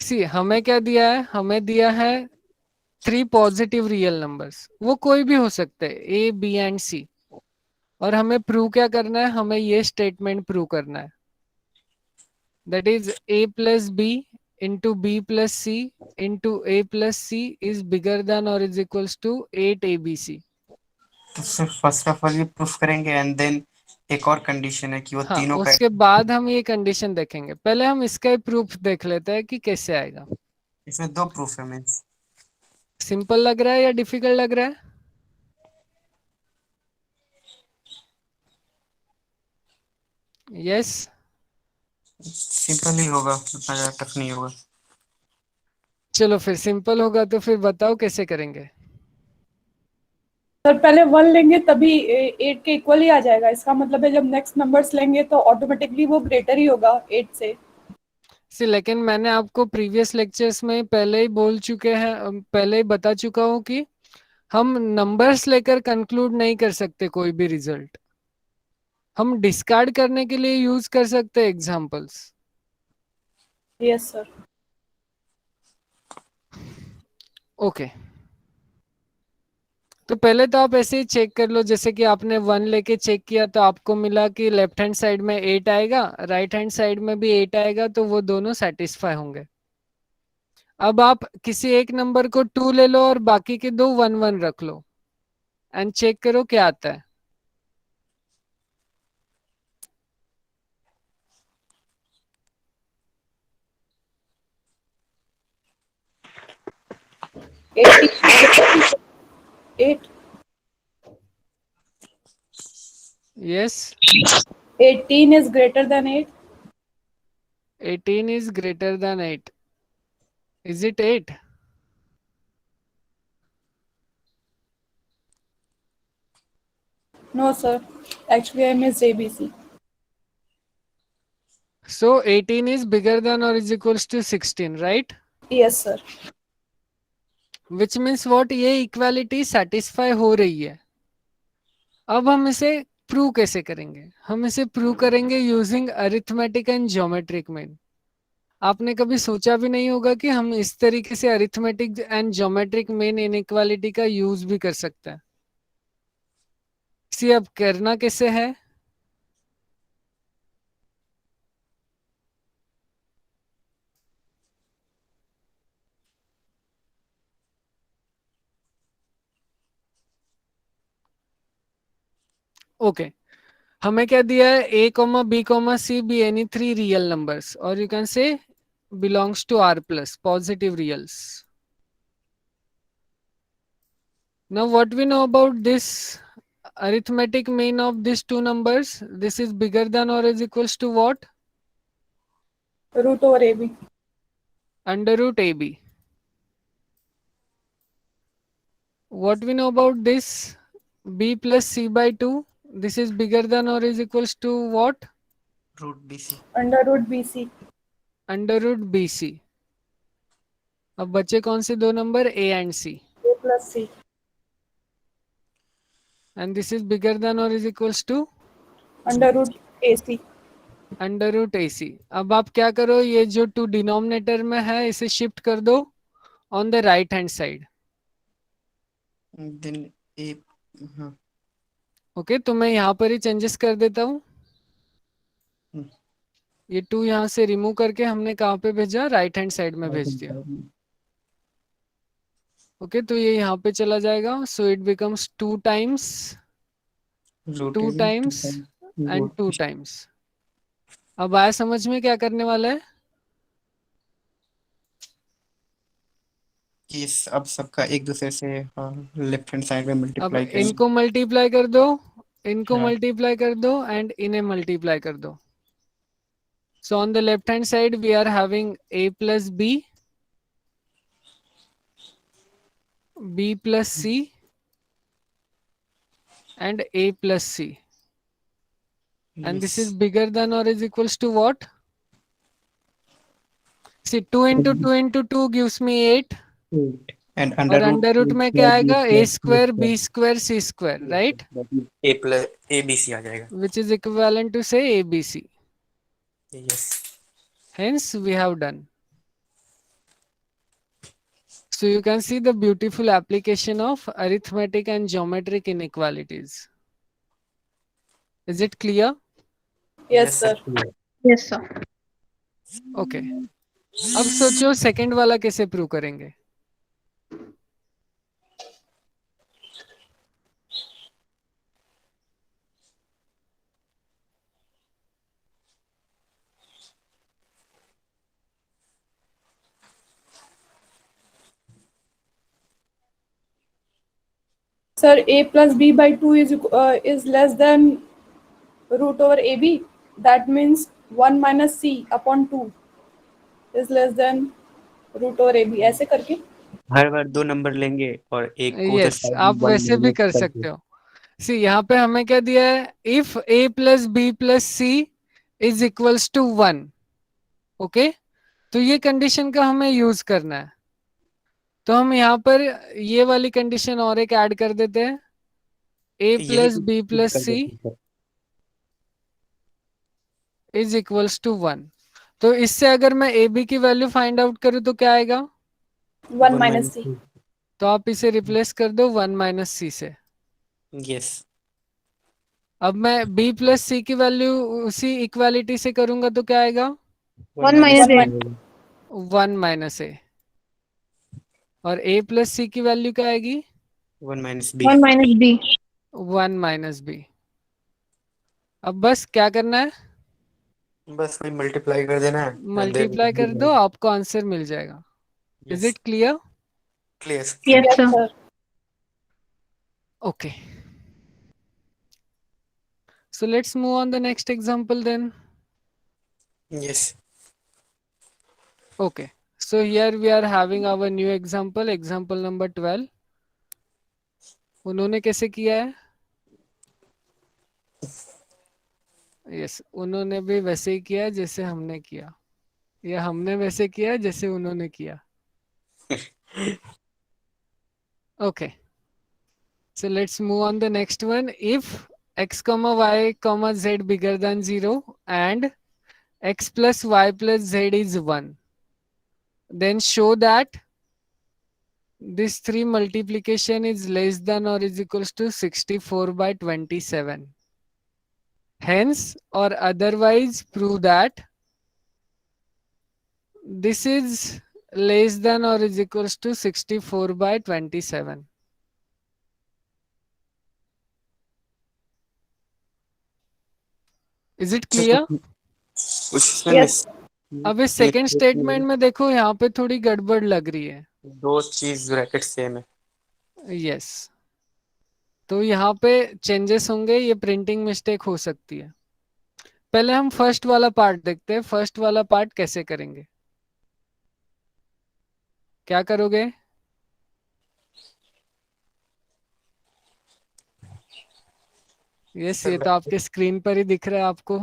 सी हमें क्या दिया है? हमें दिया है 3 पॉजिटिव रियल नंबर्स, वो कोई भी हो सकते हैं, ए बी एंड सी. और हमें प्रूव क्या करना है? हमें ये स्टेटमेंट प्रूव करना है, that is A plus B into B plus C into A plus C is bigger than or is equals to 8ABC.
तो सिर्फ फर्स्ट ऑफ ऑल ये प्रूफ करेंगे एंड देन एक और कंडीशन है कि वो
हाँ,
तीनों का
उसके बाद हम ये कंडीशन देखेंगे। पहले हम इसका प्रूफ देख लेते हैं कि कैसे आएगा।
इसमें दो प्रूफ है मीन्स।
सिंपल लग रहा है या डिफिकल्ट लग रहा है? यस।
सिंपल ही होगा, उतना ज्यादा टफ नहीं होगा।
चलो फिर सिंपल होगा तो फिर बताओ कैसे करेंगे।
सर पहले 1 लेंगे तभी 8 के इक्वल ही आ जाएगा। इसका मतलब है जब नेक्स्ट नंबर्स लेंगे तो ऑटोमेटिकली वो ग्रेटर ही होगा 8 से।
लेकिन मैंने आपको प्रीवियस लेक्चर्स में पहले ही बोल चुके हैं, पहले ही बता चुका हूँ कि हम नंबर्स लेकर कंक्लूड नहीं कर सकते कोई भी रिजल्ट। हम डिस्कार्ड करने के लिए यूज कर सकते हैं एग्जांपल्स।
Yes sir.
ओके, तो पहले तो आप ऐसे ही चेक कर लो, जैसे कि आपने 1 लेके चेक किया तो आपको मिला कि लेफ्ट हैंड साइड में 8 आएगा, राइट हैंड साइड में भी 8 आएगा, तो वो दोनों सेटिस्फाई होंगे। अब आप किसी एक नंबर को 2 ले लो और बाकी के दो 1 1 रख लो एंड चेक करो क्या आता है।
Eight.
Yes,
18 is greater than 8.
18 is greater than 8. Is it 8?
No sir, actually I missed ABC.
So 18 is bigger than or is equals to 16, right?
Yes sir.
Which means what? ये equality satisfy हो रही है। अब हम इसे prove कैसे करेंगे? हम इसे प्रूव करेंगे using arithmetic and geometric mean. आपने कभी सोचा भी नहीं होगा कि हम इस तरीके से arithmetic and geometric mean inequality का यूज भी कर सकते हैं। सी, अब करना कैसे है? ओके, हमें क्या दिया है? a comma B comma C be any 3 real numbers, और you can say belongs to R plus positive reals. Now what we know about this arithmetic mean of these two numbers? This is bigger than or is equals to what?
Root over AB.
Under root AB. What we know about this? B plus C by 2. This is bigger than or is equals to what?
Root BC।
Under root BC.
Under root BC. अब बचे कौन से दो number? A and C.
A plus C.
And this is bigger than or is equals to?
Under root AC.
Under root AC। अब आप क्या करो, ये जो 2 डिनोमिनेटर में है इसे शिफ्ट कर दो on the right hand side.
Then A. हाँ।
ओके, तो मैं यहाँ पर ही चेंजेस कर देता हूँ। ये 2 यहाँ से रिमूव करके हमने कहाँ पे भेजा? राइट हैंड साइड में भेज दिया। ओके, तो ये यहाँ पे चला जाएगा। So it becomes 2 times and 2 times. अब आया समझ में क्या करने वाला है?
कि अब सबका एक दूसरे से लेफ्ट हैंड साइड में
अब
मल्टीप्लाई करेंगे।
इनको मल्टीप्लाई कर दो, इनको
हाँ।
मल्टीप्लाई कर दो एंड इन्हें मल्टीप्लाई कर दो। So on the left hand side we are having a plus b, b plus c and a plus c, and this is bigger than or is equals to what? See, 2 into 2 into 2 gives me 8,
and
और under root में क्या आएगा? a square b square c square, right?
A plus ABC आ जाएगा।
Which is equivalent to say abc.
Yes.
Hence we have done. So you can see the beautiful application of arithmetic and geometric inequalities. Is it clear?
Yes sir.
Yes, sir.
Okay, अब सोचो second वाला कैसे prove करेंगे?
Sir, a plus b by 2 is less than root over ab. That means 1 minus c upon 2 is less than root over ab. ऐसे करके
हर बार 2 number लेंगे और एक को उधर
यस,
साइड
आप
में 1
वैसे भी
माइनस
कर
करके।
सकते हो। सी यहाँ पे हमें क्या दिया है, if a plus B plus C is equals to 1, okay, तो ये कंडीशन का हमें यूज करना है। तो हम यहाँ पर ये वाली कंडीशन और एक ऐड कर देते हैं, a
यही
प्लस
कुछ
बी
कुछ
प्लस
कर
सी
देते हैं
इज इक्वल्स टू 1। तो इससे अगर मैं ए बी की वैल्यू फाइंड आउट करूँ तो क्या आएगा,
1
1
minus
माइनस
c.
तो आप इसे रिप्लेस कर दो 1 माइनस सी से।
यस
अब मैं b प्लस सी की वैल्यू उसी इक्वालिटी से करूंगा तो क्या आएगा,
1 minus
1
a.
minus
1 minus A. और a प्लस सी की वैल्यू क्या आएगी,
1 minus B.
1 minus b.
1 minus B. अब बस क्या करना है,
बस वही मल्टीप्लाई कर देना है एंड
मल्टीप्लाई कर दो,
देन
आपको आंसर मिल जाएगा। Is
yes
it clear?
Clear.
Yes,
yes
sir.
sir.
Okay, so let's move on the next example then.
Yes
Okay, so here we are having our new example, example number 12. उन्होंने कैसे किया है, yes, उन्होंने भी वैसे ही किया जैसे हमने किया, या हमने वैसे किया जैसे उन्होंने किया। Okay, so let's move on the next one. If x comma y comma z bigger than 0 and x plus y plus z is 1, then show that this 3 multiplication is less than or is equals to 64 by 27. Hence or otherwise prove that this is less than or is equals to 64 by 27. Is it clear?
उसमें
Yes.
अब इस second statement में देखो, यहाँ पे थोड़ी गड़बड़ लग रही है।
दो चीज ब्रैकेट सेम है।
यस, तो यहाँ पे चेंजेस होंगे, ये प्रिंटिंग मिस्टेक हो सकती है। पहले हम फर्स्ट वाला पार्ट देखते हैं, फर्स्ट वाला पार्ट कैसे करेंगे, क्या करोगे, यस, ये तो आपके स्क्रीन पर ही दिख रहा है आपको।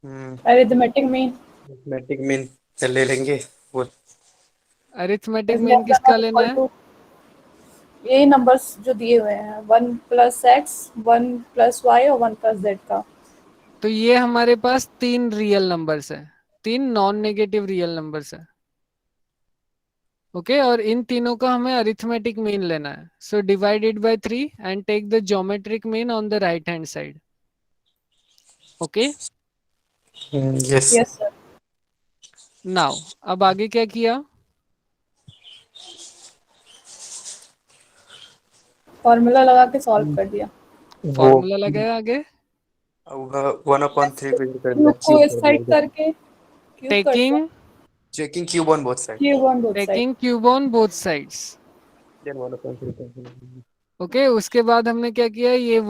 Arithmetic mean
मैथमेटिक मीन ले लेंगे वो।
Arithmetic
is
mean
less than
किसका
or
लेना
equal
है,
to यही नंबर्स जो दिए हुए हैं 1 plus x 1 plus y और 1 plus z का।
तो ये हमारे पास 3 रियल नंबर्स है, 3 नॉन नेगेटिव रियल नंबर्स है, ओके, और इन तीनों का हमें अरिथमेटिक मीन लेना है। So divide it by 3 and take the geometric mean on the right hand side, okay.
Yes
Yes sir.
Now अब आगे क्या किया,
फॉर्मूला लगा के सॉल्व कर दिया।
वो
फॉर्मूला लगाया आगे,
1/3 फिगर कर दिया,
क्यूब को
क्यूब
इस
कर
साइड
दिया,
करके क्यूब कर दिया,
taking
checking cube on both side
cube on both side.
Taking cube on both sides,
then 1/3 कर दिया।
ओके। उसके बाद हमने क्या किया, ये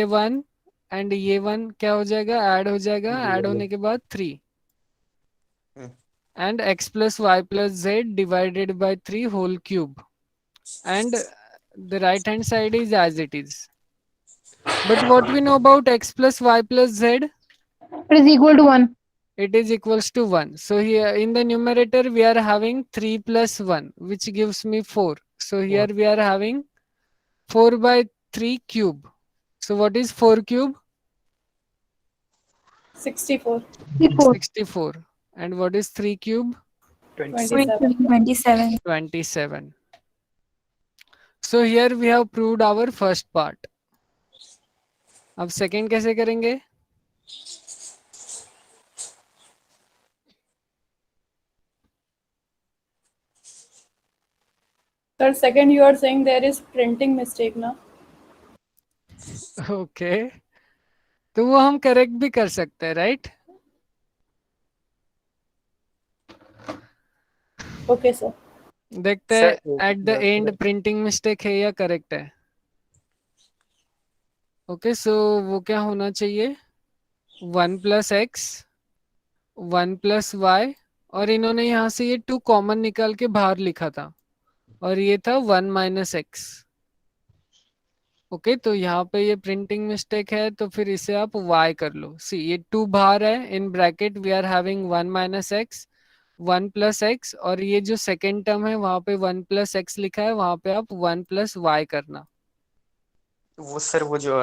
वन एंड ये वन क्या हो जाएगा, ऐड हो जाएगा, ऐड होने के बाद 3 and x plus y plus z divided by 3 whole cube, and the right hand side is as it is. But what we know about x plus y plus z,
It is equal to 1.
it is equals to 1. So here in the numerator we are having 3 plus 1 which gives me 4. So here we are having 4 by 3 cube. So what is 4 cube,
64
Equal.
64, and what is 3 cube,
27
27.
27. So here we have proved our first part. अब second कैसे करेंगे,
Sir, second you are saying there is printing mistake ना?
Okay, तो वो हम correct भी कर सकते हैं, राइट?
Okay sir.
देखते हैं at the end printing mistake है या करेक्ट है. ओके सो वो क्या होना चाहिए 1 प्लस एक्स 1 प्लस वाई और इन्होंने यहाँ से ये 2 कॉमन निकाल के बाहर लिखा था और ये था 1 माइनस एक्स. ओके तो यहाँ पे ये प्रिंटिंग मिस्टेक है तो फिर इसे आप y कर लो. सी ये 2 बाहर है in bracket we are having 1 minus X 1 plus X और ये जो सेकेंड टर्म है वहां पे 1 प्लस एक्स लिखा है वहां पे आप 1 प्लस वाई करना.
वो सर वो जो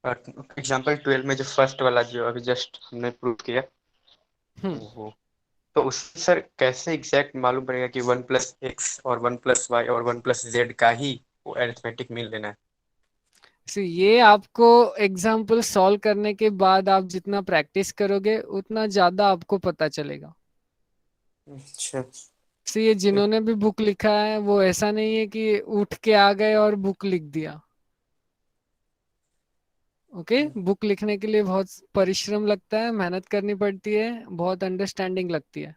एग्जांपल 12 में जो फर्स्ट वाला जो अभी जस्ट हमने प्रूव किया वो, तो उस सर कैसे एग्जैक्ट मालूम पड़ेगा कि 1 प्लस एक्स और 1 प्लस वाई और 1 प्लस जेड का ही वो अरिथमेटिक मीन लेना है?
So, ये आपको एग्जाम्पल सॉल्व करने के बाद आप जितना प्रैक्टिस करोगे उतना ज्यादा आपको पता चलेगा.
अच्छा.
So, ये जिन्होंने भी बुक लिखा है वो ऐसा नहीं है कि उठ के आ गए और बुक लिख दिया. ओके बुक लिखने के लिए बहुत परिश्रम लगता है, मेहनत करनी पड़ती है, बहुत अंडरस्टैंडिंग लगती है.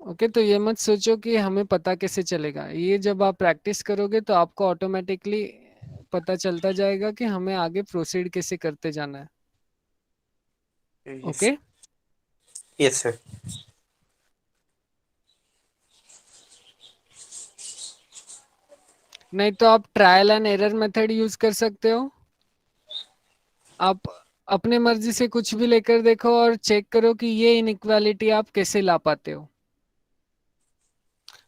ओके तो ये मत सोचो कि हमें पता कैसे चलेगा. ये जब आप प्रैक्टिस करोगे तो आपको ऑटोमेटिकली पता चलता जाएगा कि हमें आगे प्रोसीड कैसे करते जाना है. Okay
yes sir.
नहीं तो आप trial and error method use कर सकते हो. आप अपने मर्जी से कुछ भी लेकर देखो और चेक करो कि ये इनइक्वालिटी आप कैसे ला पाते हो.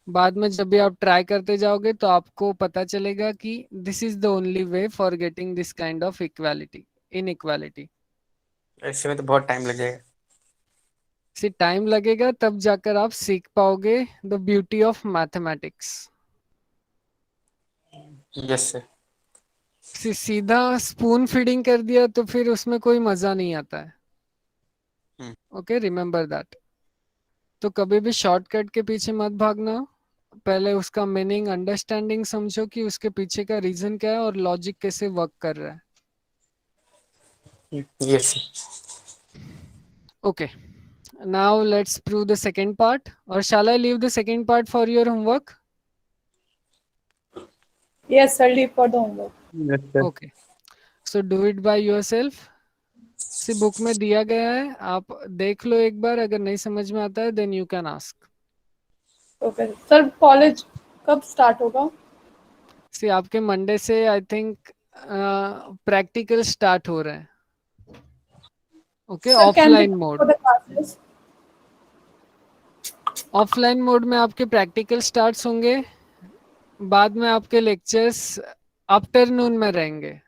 बाद में जब भी आप ट्राई करते जाओगे तो आपको पता चलेगा कि this is the only way for getting this kind of equality inequality.
ऐसे में तो बहुत टाइम लग जाएगा.
से टाइम लगेगा तब जाकर आप सीख पाओगे the beauty of mathematics.
Yes sir.
सीधा स्पून फीडिंग कर दिया तो फिर उसमें कोई मजा नहीं आता है. Okay remember that. तो कभी भी शॉर्टकट के पीछे मत भागना. पहले उसका मीनिंग अंडरस्टैंडिंग समझो कि उसके पीछे का रीजन क्या है और लॉजिक कैसे वर्क कर रहा है.
Yes.
Okay, now let's prove the second part. Or shall I leave the second part for your homework?
Yes, I'll leave for the homework.
Yes sir.
Okay, so do it by yourself. See book में दिया गया है, आप देख लो एक बार. अगर नहीं समझ में आता है then you can ask.
Okay. Sir college कब स्टार्ट होगा?
सी आपके मंडे से आई थिंक प्रैक्टिकल स्टार्ट हो रहे हैं. Okay
Sir, can we
offline
come
mode.
for the classes?
Offline mode में आपके प्रैक्टिकल स्टार्ट होंगे. बाद में आपके लेक्चर्स आफ्टरनून में रहेंगे.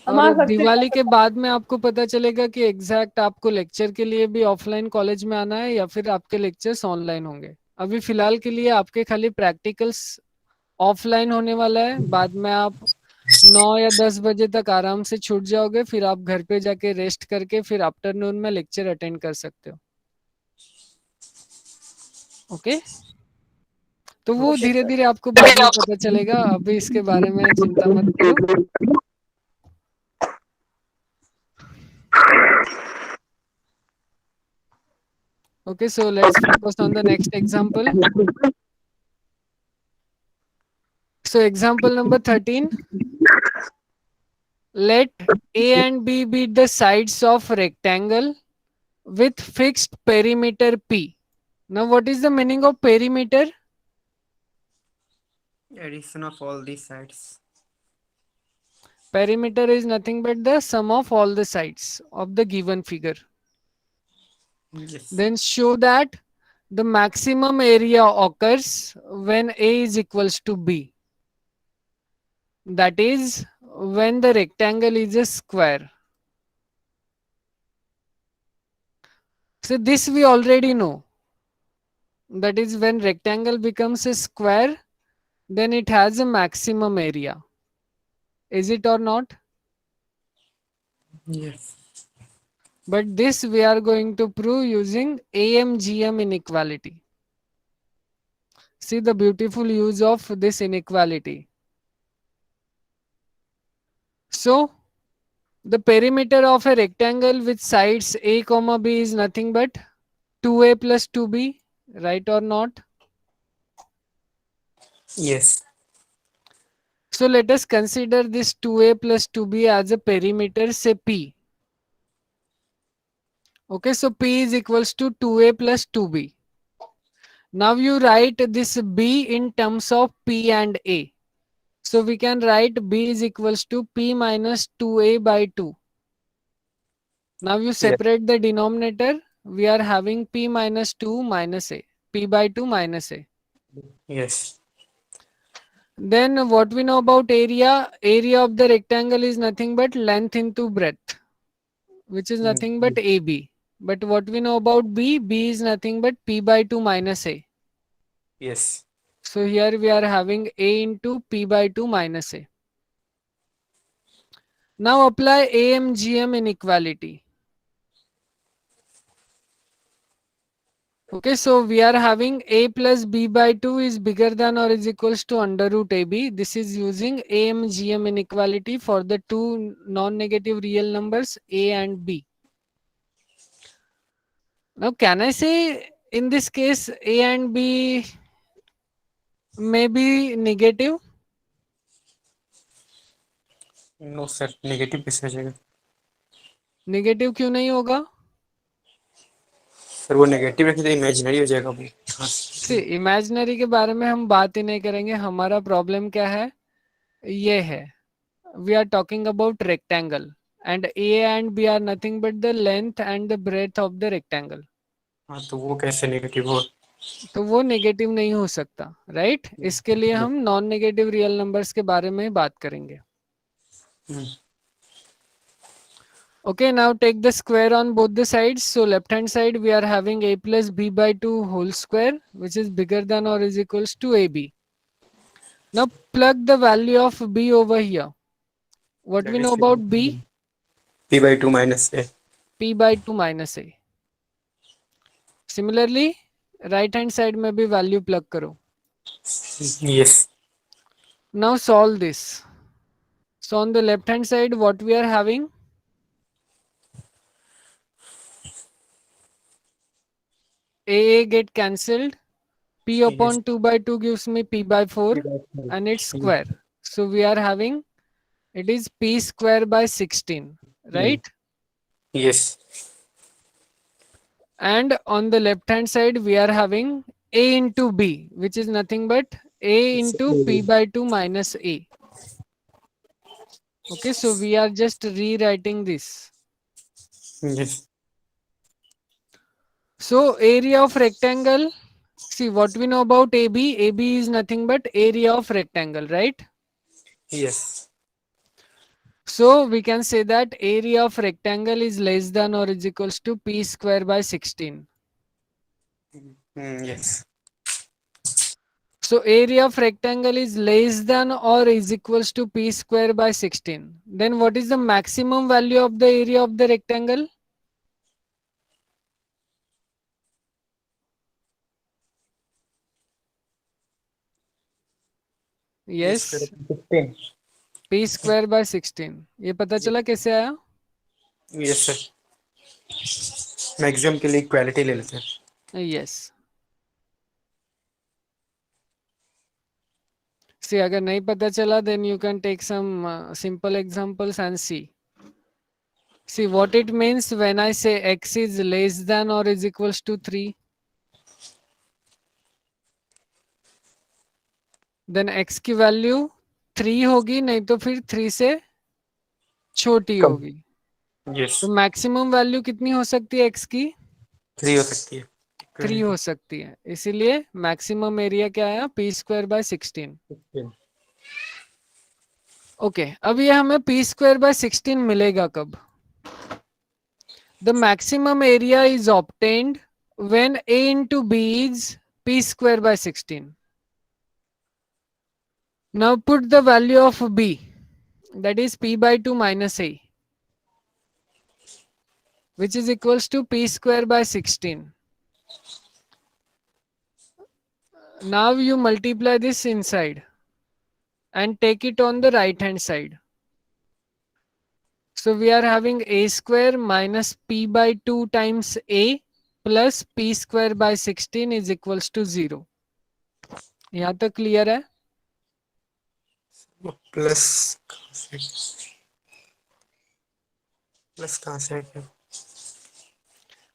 हम आ
और
सकते
दिवाली
हैं
के बाद में आपको पता चलेगा कि एग्जैक्ट आपको लेक्चर के लिए भी ऑफलाइन कॉलेज में आना है या फिर आपके लेक्चर्स ऑनलाइन होंगे. अभी फिलहाल के लिए आपके खाली प्रैक्टिकल्स ऑफलाइन होने वाला है. बाद में आप 9 या 10 बजे तक आराम से छूट जाओगे. फिर आप घर पे जाके रेस्ट करके फिर आफ्टरनून में लेक्चर अटेंड कर सकते हो. ओके तो वो धीरे धीरे आपको बाद में पता चलेगा. अभी इसके बारे में चिंता मत करो. Okay, so let's focus on the next example. So example number 13. Let A and B be the sides of rectangle with fixed perimeter P. Now what is the meaning of perimeter?
Addition of all these sides.
Perimeter is nothing but the sum of all the sides of the given figure.
Yes.
Then show that the maximum area occurs when A is equals to B. That is when the rectangle is a square. So this we already know. That is when rectangle becomes a square, then it has a maximum area. Is it or not?
Yes.
But this we are going to prove using AMGM inequality. See the beautiful use of this inequality. So the perimeter of a rectangle with sides a comma b is nothing but 2a plus 2b. right or not?
Yes.
So let us consider this 2a plus 2b as a perimeter, say P. Okay, so P is equals to 2a plus 2b. Now you write this B in terms of P and A. So we can write B is equals to P minus 2a by 2. Now you separate the denominator. We are having P minus 2 minus A. P by 2 minus A.
Yes.
Then what we know about area? Area of the rectangle is nothing but length into breadth, which is nothing but AB. But what we know about B? B is nothing but P by 2 minus A.
Yes.
So here we are having A into P by 2 minus A. Now apply AMGM inequality. Okay, so we are having A plus B by 2 is bigger than or is equals to under root AB. This is using AMGM inequality for the two non-negative real numbers A and B. Now can I say in this case A and B may be negative?
No sir, negative कैसे हो जाएगा?
Negative क्यों नहीं होगा?
Sir वो negative रखे तो imaginary हो जाएगा वो। हाँ।
सी इमेजिनरी के बारे में हम बात ही नहीं करेंगे. हमारा प्रॉब्लम क्या है? ये है, we are talking about rectangle and A and B are nothing but the length and the breadth of the rectangle.
हाँ, तो वो कैसे नेगेटिव हो?
तो वो नेगेटिव नहीं हो सकता, राइट? इसके लिए हम नॉन नेगेटिव रियल नंबर्स के बारे में बात करेंगे. Okay, now take the square on both the sides. So left hand side we are having A plus B by 2 whole square, which is bigger than or is equals to AB. Now plug the value of B over here. What we know about B?
P by 2 minus A.
P by 2 minus A. Similarly, right hand side में भी value plug करो.
Yes.
Now solve this. So on the left hand side, what we are having? A get cancelled. P upon 2 by 2 gives me P by 4 and it's square. So we are having, it is P square by 16, right?
Yes.
And on the left hand side, we are having A into B, which is nothing but A into P by 2 minus A. Okay, so we are just rewriting this.
Yes.
So area of rectangle, see what we know about AB. AB is nothing but area of rectangle, right?
Yes.
So we can say that area of rectangle is less than or is equals to P square by 16.
Yes.
So area of rectangle is less than or is equals to P square by 16. Then what is the maximum value of the area of the rectangle? Yes,
16.
P square by 16. ये पता चला कैसे आया?
Yes sir. Maximum के लिए equality ले लेते हैं.
Yes. See, अगर नहीं पता चला, then you can take some simple examples and see. See what it means when I say x is less than or is equals to 3. Then x की वैल्यू 3 होगी, नहीं तो फिर 3 से छोटी होगी.
Yes.
तो मैक्सिमम वैल्यू कितनी हो सकती है x की?
3 हो सकती है.
3 हो सकती है. इसीलिए मैक्सिमम एरिया क्या आया? P square by 16. ओके, अब ये हमें P स्क्वायर बाय 16 मिलेगा कब? The maximum area is obtained when A into B is P square by 16. Now put the value of B, that is P by 2 minus A, which is equals to P square by 16. Now you multiply this inside and take it on the right hand side. So we are having A square minus P by 2 times A plus p square by 16 is equals to 0. यहाँ तक clear है?
Plus plus कहाँ से है?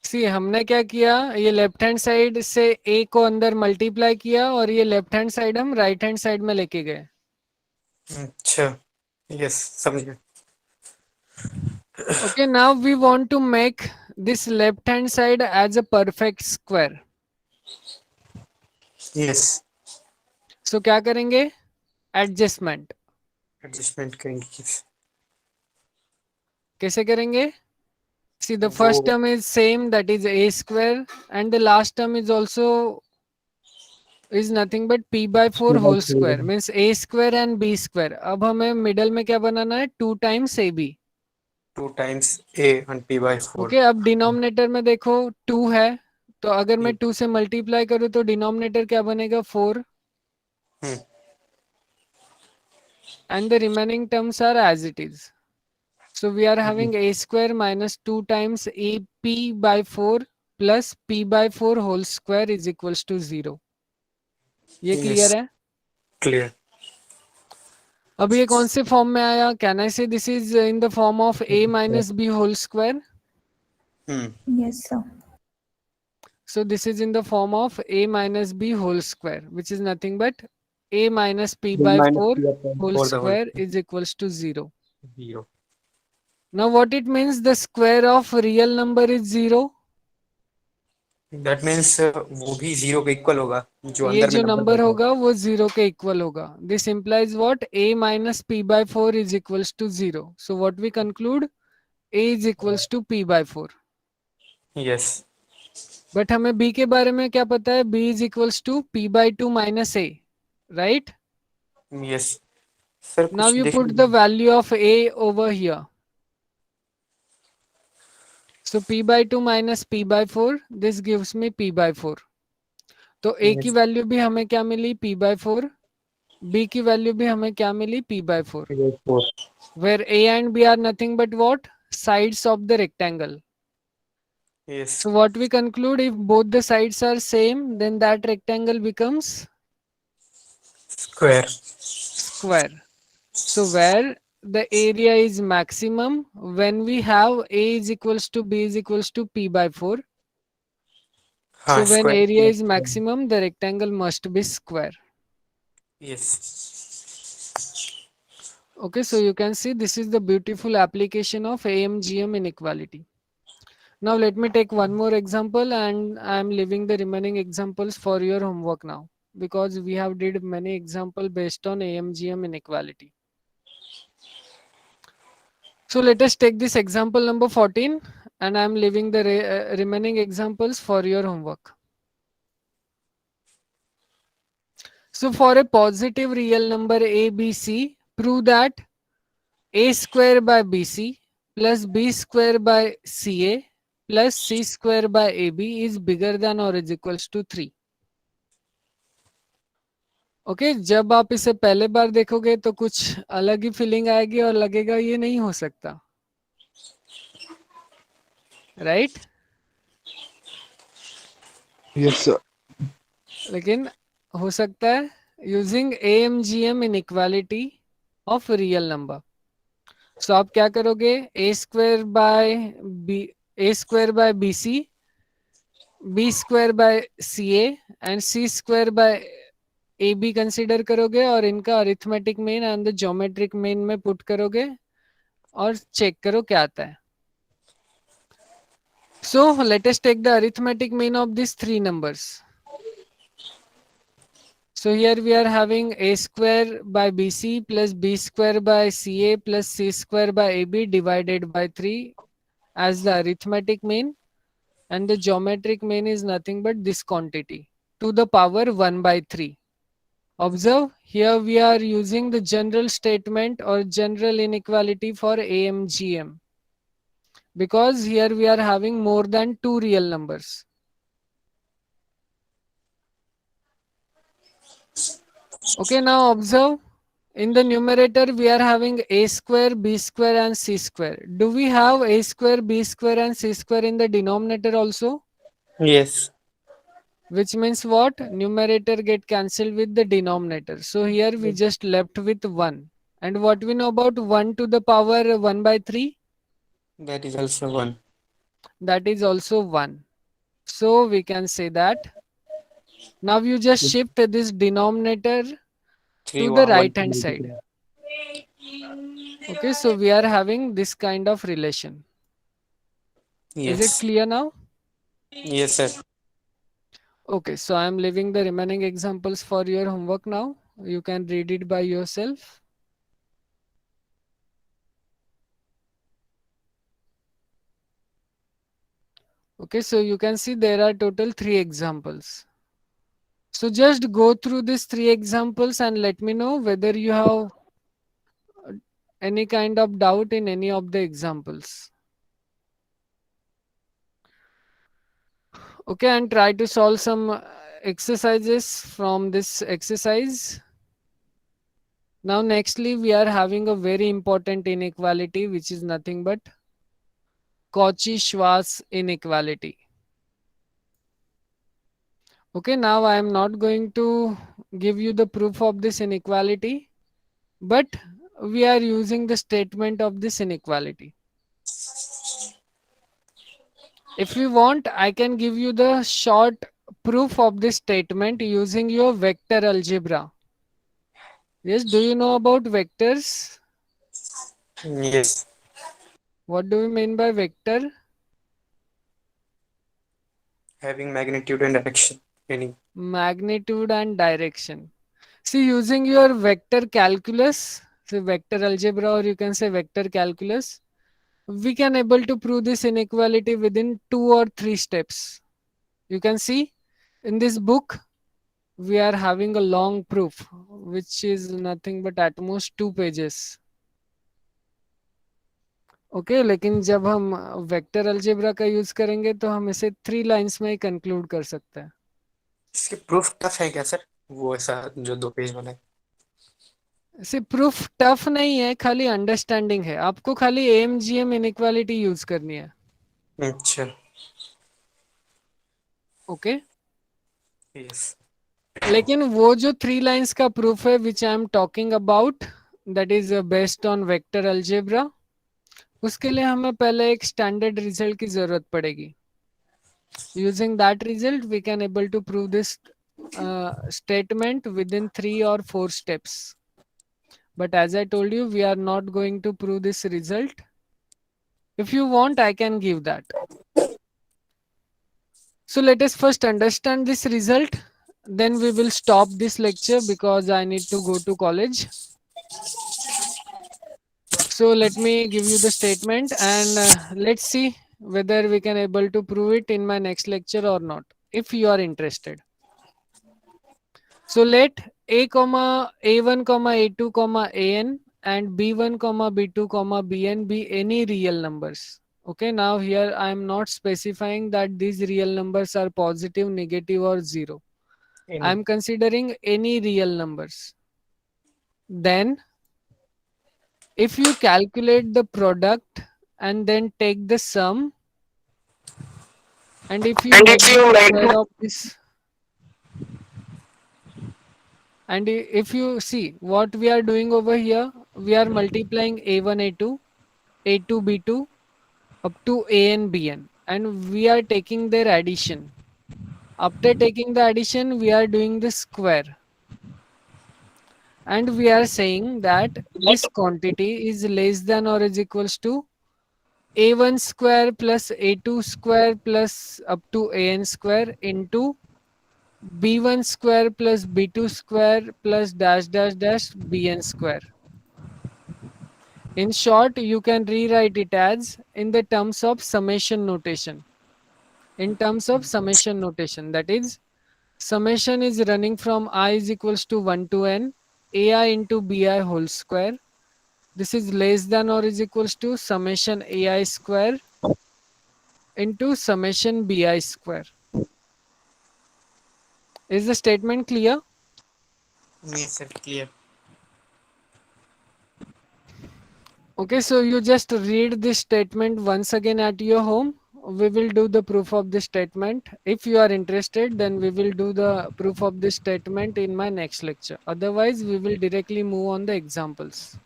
सी हमने क्या किया, ये लेफ्ट हैंड साइड से a को अंदर मल्टीप्लाई किया और ये लेफ्ट हैंड साइड हम राइट हैंड साइड में लेके गए.
अच्छा, यस, समझ गया.
Okay, now we want to make this left hand side as a perfect square.
Yes,
So क्या करेंगे? Adjustment.
एडजस्टमेंट करेंगे.
कैसे करेंगे? See, the
वो-
first term is same, that is a square, and the last term is also is nothing but p by 4 whole square, means a square and b square. अब हमें middle में क्या बनाना है? 2 times ab.
2 times a and p by 4.
Okay, अब denominator में देखो 2 है, तो अगर मैं 2 से मल्टीप्लाई करूँ तो डिनोमिनेटर क्या बनेगा? 4.
हम्म.
And the remaining terms are as it is. So we are having a square minus 2 times ap by 4 plus p by 4 whole square is equals to 0. ये
Yes.
क्लियर है?
Clear.
अब ये कौन से फॉर्म में आया? कैन आई से this is in the form of a minus b whole square?
Yes, sir.
So this is in the form of a minus b whole square, which is nothing but a minus p by 4 whole square is equals to 0.
0.
Now what it means? The square of real number is 0.
That means वो भी 0 के equal होगा जो
ये
अंदर
जो
में
number होगा वो 0 के इक्वल होगा. This implies what? a minus p by 4 is equals to 0. So what we conclude? a is equals to p by 4.
Yes.
But हमें b के बारे में क्या पता है? b is equals to p by 2 minus a, right?
Yes sir.
Now you put the value of a over here. So p by 2 minus p by 4, this gives me p by 4. तो a की value भी हमें क्या मिली? p by 4. b की value भी हमें क्या मिली? p by 4. Where a and b are nothing but what? Sides of the rectangle.
Yes.
So what we conclude, if both the sides are same, then that rectangle becomes
square.
square. So where the area is maximum when we have a is equals to b is equals to p by 4.
हाँ,
So when
square.
area is maximum, the rectangle must be square.
Yes.
Okay, so you can see this is the beautiful application of AMGM inequality. Now let me take one more example and I am leaving the remaining examples for your homework now, because we have did many examples based on AMGM inequality. So let us take this example number 14 and I am leaving the remaining examples for your homework. So for a positive real number ABC, prove that a square by BC plus b square by CA plus c square by AB is bigger than or is equals to 3. Okay, जब आप इसे पहले बार देखोगे तो कुछ अलग ही feeling आएगी और लगेगा ये नहीं हो सकता, राइट?
Yes sir.
लेकिन हो सकता है using AMGM inequality of real number. So आप क्या करोगे? a square by BC, b square by CA and c square by AB consider करोगे और इनका arithmetic mean and the geometric mean में पुट करोगे और चेक करो क्या आता है. So let us take the arithmetic mean of these three numbers. So here we are having a square by BC plus b square by CA plus c square by AB divided by 3 as the arithmetic mean, and the geometric mean is nothing but this quantity to the power 1 by 3. Observe, here we are using the general statement or general inequality for AMGM, because here we are having more than two real numbers. Okay, now observe, in the numerator we are having a square, b square and c square. Do we have a square, b square and c square in the denominator also?
Yes.
which means what? Numerator get cancelled with the denominator. So here we just left with 1. And what we know about 1 to the power 1 by 3?
That is also 1.
That is also 1. So we can say that. Now you just shift this denominator
3
to the
1
right
to
hand
multiply.
side. Okay, so we are having this kind of relation. Is it
Yes.
clear now?
Yes, sir.
Okay, so I am leaving the remaining examples for your homework now. You can read it by yourself. Okay, so you can see there are total 3 examples. So just go through these 3 examples and let me know whether you have any kind of doubt in any of the examples. Okay, and try to solve some exercises from this exercise. Now nextly we are having a very important inequality, which is nothing but Cauchy-Schwarz inequality. Okay, now I am not going to give you the proof of this inequality, but we are using the statement of this inequality. If you want, I can give you the short proof of this statement using your vector algebra. Yes, do you know about vectors?
Yes.
What do we mean by vector?
Having magnitude and direction. Any.
Magnitude and direction. See, using your vector calculus, so vector algebra, or you can say vector calculus, we can able to prove this inequality within 2 or 3 steps. You can see in this book, we are having a long proof, which is nothing but at most 2 pages. Okay लेकिन जब हम vector algebra का use करेंगे तो हम इसे 3 lines में ही conclude कर सकते हैं.
इसके प्रूफ टफ है क्या सर? वो ऐसा जो 2 पेज वाला है.
से प्रूफ टफ नहीं है, खाली अंडरस्टैंडिंग है. आपको खाली एएमजीएम इनइक्वालिटी यूज करनी है.
अच्छा.
Okay
yes.
लेकिन वो जो 3 लाइंस का प्रूफ है which I am talking about, that is based on vector algebra, उसके लिए हमें पहले एक स्टैंडर्ड रिजल्ट की जरूरत पड़ेगी. Using that result we can able to prove this statement within 3 or 4 steps. But as I told you, we are not going to prove this result. If you want, I can give that. So let us first understand this result. Then we will stop this lecture because I need to go to college. So let me give you the statement and let's see whether we can able to prove it in my next lecture or not, if you are interested. So let a comma a1 comma a2 comma an and b1 comma b2 comma bn be any real numbers. Okay, now here I am not specifying that these real numbers are positive, negative or zero. I am considering any real numbers. Then if you calculate the product and then take the sum, and if you
And
make
if
the
you make
square of this, and if you see what we are doing over here, we are multiplying a1 a2 a2 b2 up to an bn, and we are taking their addition. After taking the addition, we are doing the square, and we are saying that this quantity is less than or is equals to a1 square plus a2 square plus up to an square into b1 square plus b2 square plus dash dash dash bn square. In short, you can rewrite it as in the terms of summation notation. In terms of summation notation, that is, summation is running from I is equals to 1 to n, ai into bi whole square. This is less than or is equals to summation ai square into summation bi square. Is the statement clear?
Yes, sir. Clear.
Okay, so you just read this statement once again at your home we will do the proof of this statement. If you are interested, then we will do the proof of this statement in my next lecture. Otherwise, we will directly move on the examples.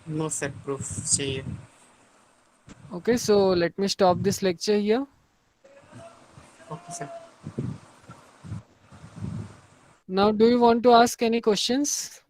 No sir, proof चाहिए.
Okay, so let me stop this lecture here.
Okay sir.
Now, do you want to ask any questions?